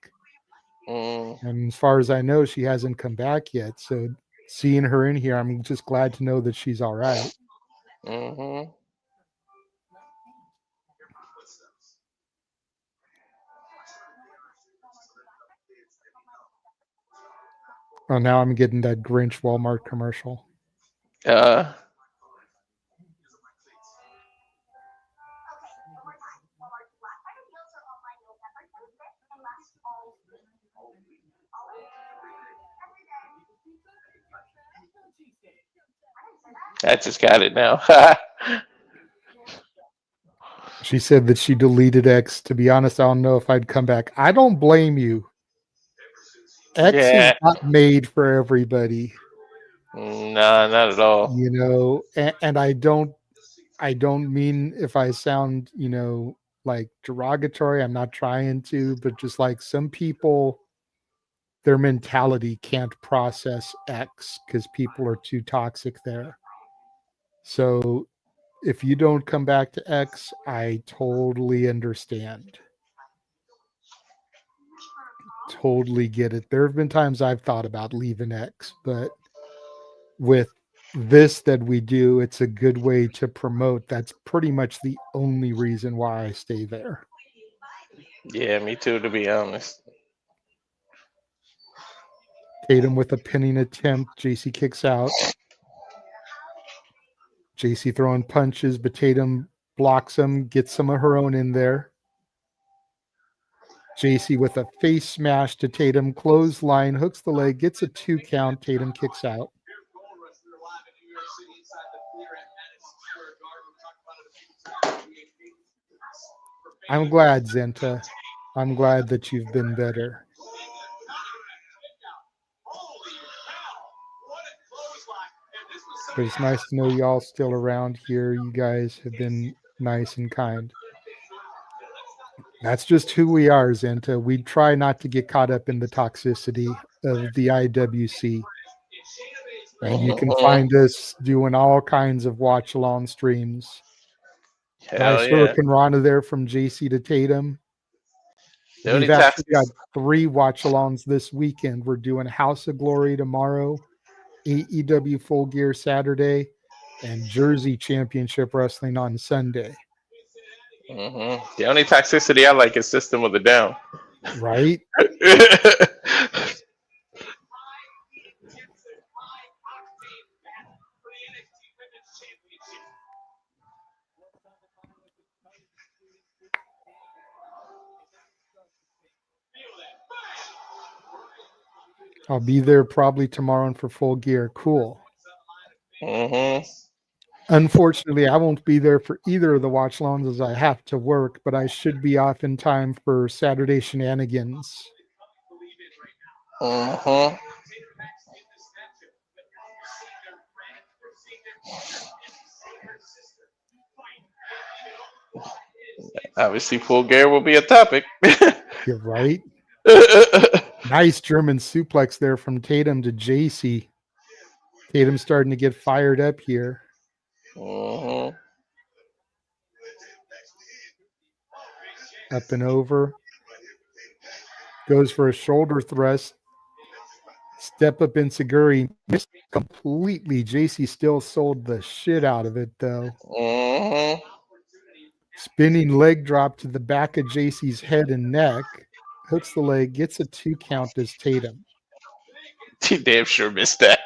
And as far as I know, she hasn't come back yet. So seeing her in here, I'm just glad to know that she's all right. Mm-hmm. Oh, now I'm getting that Grinch Walmart commercial. I just got it now. She said that she deleted X. To be honest, I don't know if I'd come back. I don't blame you. X is not made for everybody. No, not at all. You know, and I don't mean if I sound, you know, like derogatory, I'm not trying to, but just like some people, their mentality can't process X because people are too toxic there. So if you don't come back to X, I totally understand. Totally get it. There have been times I've thought about leaving X, but with this that we do, it's a good way to promote. That's pretty much the only reason why I stay there. Yeah, me too, to be honest. Tatum with a pinning attempt. Jacy kicks out. Jacy throwing punches, but Tatum blocks them, gets some of her own in there. Jacy with a face smash to Tatum, clothesline, hooks the leg, gets a 2 count. Tatum kicks out. I'm glad, Zenta. I'm glad that you've been better. But it's nice to know y'all still around here. You guys have been nice and kind. That's just who we are, Zenta. We try not to get caught up in the toxicity of the IWC. And you can find us doing all kinds of watch along streams. Nice Hurricane Rana there from Jacy to Tatum. We've actually got 3 watch alongs this weekend. We're doing House of Glory tomorrow, AEW Full Gear Saturday, and Jersey Championship Wrestling on Sunday. The only toxicity I like is System of a Down. Right? I'll be there probably tomorrow and for Full Gear. Cool. Unfortunately, I won't be there for either of the watch alongs as I have to work, but I should be off in time for Saturday shenanigans. Obviously, Full Gear will be a topic. You're right. Nice German suplex there from Tatum to Jacy. Tatum starting to get fired up here. Up and over. Goes for a shoulder thrust. Step up Inseguri. Missed completely. Jacy still sold the shit out of it, though. Spinning leg drop to the back of Jacy's head and neck. Hooks the leg. Gets a 2 count as Tatum. He damn sure missed that.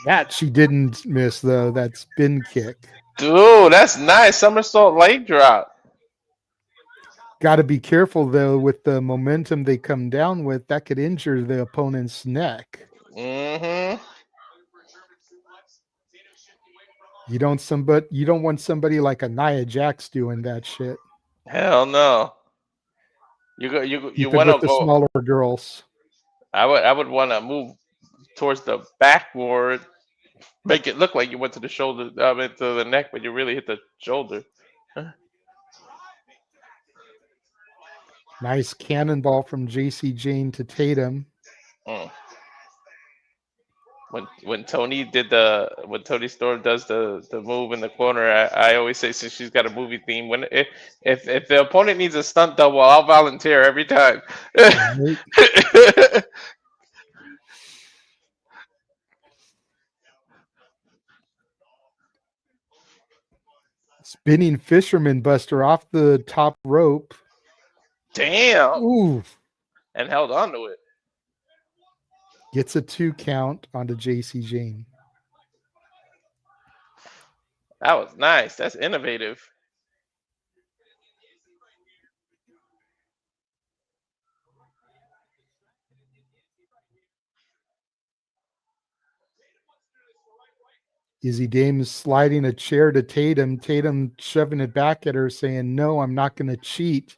That she didn't miss, though. That spin kick. Dude, that's nice. Somersault leg drop. Got to be careful, though, with the momentum they come down with. That could injure the opponent's neck. You don't want somebody like a Nia Jax doing that shit. Hell no. You want to go the smaller girls. I would want to move towards the backward, make it look like you went to the shoulder, into the neck, but you really hit the shoulder. Nice cannonball from Jacy Jayne to Tatum. When Tony Storm does the move in the corner, I always say, since she's got a movie theme, if the opponent needs a stunt double, I'll volunteer every time. Spinning fisherman buster off the top rope. Damn. Ooh. And held on to it. Gets a 2 count onto Jacy Jayne. That was nice. That's innovative. Izzy Dames sliding a chair to Tatum. Tatum shoving it back at her, saying, "No, I'm not going to cheat."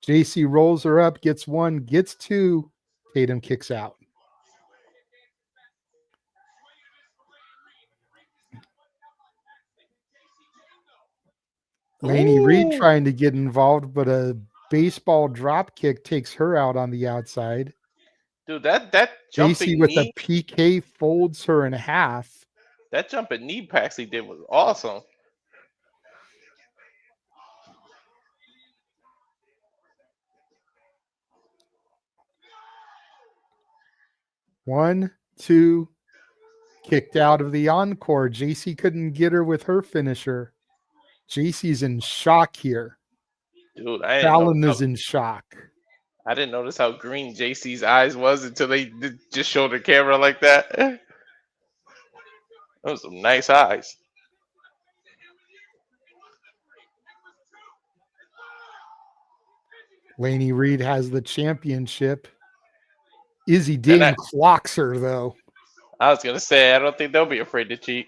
Jacy rolls her up, gets 1, gets 2. Tatum kicks out. Laney Reed trying to get involved, but a baseball drop kick takes her out on the outside. Dude, that Jacy with a PK folds her in half. That jumping knee Paxley did was awesome. One, 2, kicked out of the encore. Jacy couldn't get her with her finisher. Jacy's in shock here. Dude, Fallon is in shock. I didn't notice how green Jacy's eyes was until they just showed the camera like that. Those some nice eyes. Laney Reed has the championship. Izzy And Dane clocks her, though. I was gonna say I don't think they'll be afraid to cheat.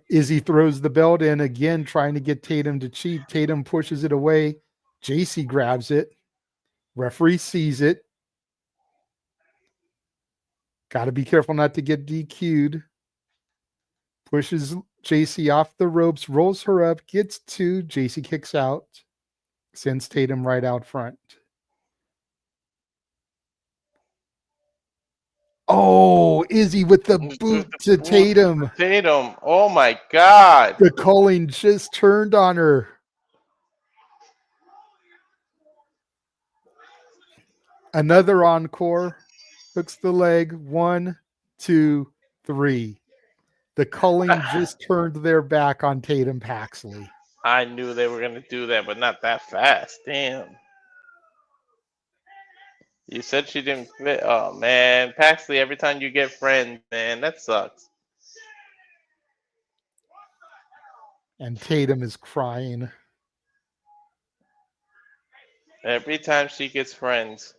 Izzy throws the belt in again, trying to get Tatum to cheat. Tatum pushes it away. Jacy grabs it. Referee sees it. Got to be careful not to get DQ'd. Pushes Jacy off the ropes, rolls her up, gets two. Jacy kicks out, sends Tatum right out front. Oh, Izzy with the boot to Tatum. Tatum, oh my God. The calling just turned on her. Another encore. Hooks the leg. 1, 2, 3. The culling just turned their back on Tatum Paxley. I knew they were gonna do that, but not that fast. Damn. You said she didn't fit. Oh man, Paxley, every time you get friends, man, that sucks. And Tatum is crying. Every time she gets friends.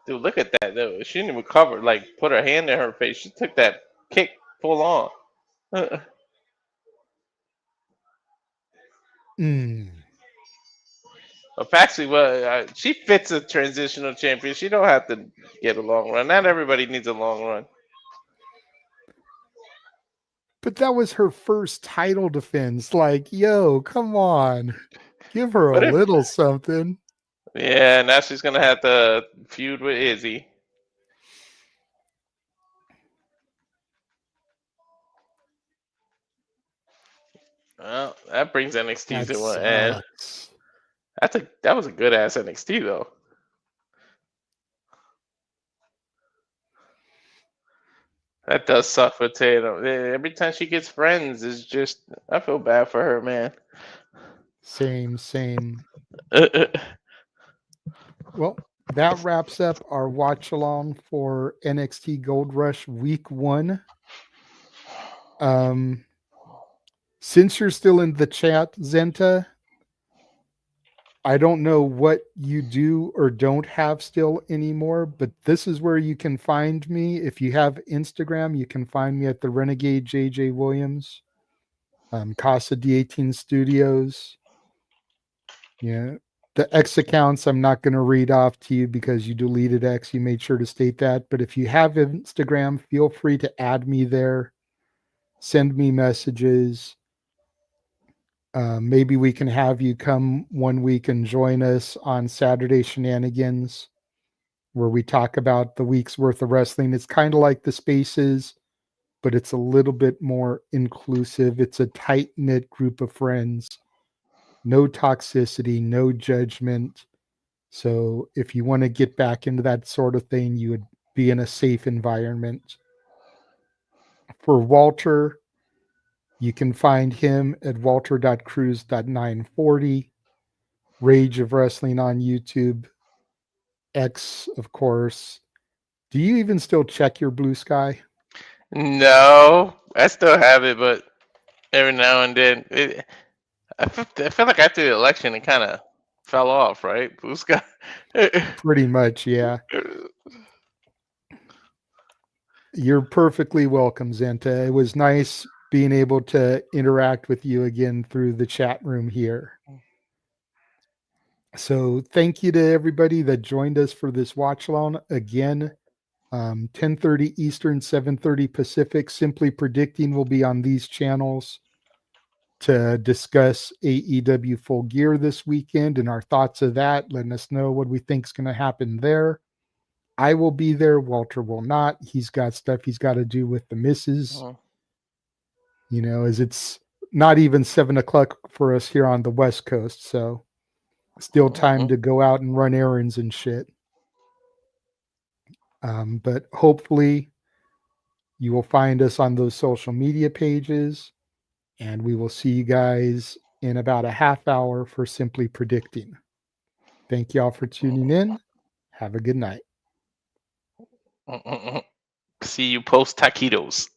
Dude, look at that though. She didn't even cover, like put her hand in her face. She took that kick full on. But Paxley, well, she fits a transitional champion. She don't have to get a long run. Not everybody needs a long run. But that was her first title defense. Like, yo, come on. Give her a little something. Yeah, now she's going to have to feud with Izzy. Well, that brings NXT to an end. That was a good ass NXT though. That does suck for Tatum. Every time she gets friends, it's just I feel bad for her, man. Same. Well, that wraps up our watch along for NXT Gold Rush Week 1. Since you're still in the chat, Zenta, I don't know what you do or don't have still anymore, but this is where you can find me. If you have Instagram, you can find me at the Renegade JJ Williams, Casa D18 Studios. Yeah. The X accounts, I'm not going to read off to you because you deleted X. You made sure to state that. But if you have Instagram, feel free to add me there. Send me messages. Maybe we can have you come one week and join us on Saturday Shenanigans, where we talk about the week's worth of wrestling. It's kind of like the Spaces, but it's a little bit more inclusive. It's a tight-knit group of friends. No toxicity, no judgment. So if you want to get back into that sort of thing, you would be in a safe environment. For Walter, you can find him at walter.cruz.940. Rage of Wrestling on YouTube. X, of course. Do you even still check your Blue Sky? No, I still have it, but every now and then, I feel like after the election, it kind of fell off, right? Blue Sky. Pretty much, yeah. You're perfectly welcome, Zenta. It was nice being able to interact with you again through the chat room here. So thank you to everybody that joined us for this watch along. Again, 10:30 Eastern, 7:30 Pacific. Simply Predicting will be on these channels to discuss AEW Full Gear this weekend and our thoughts of that, letting us know what we think is going to happen there. I will be there. Walter will not. He's got stuff he's got to do with the missus. You know, as it's not even 7 o'clock for us here on the West Coast. So still time to go out and run errands and shit. But hopefully you will find us on those social media pages, and we will see you guys in about a half hour for Simply Predicting. Thank y'all for tuning in. Have a good night. See you post taquitos.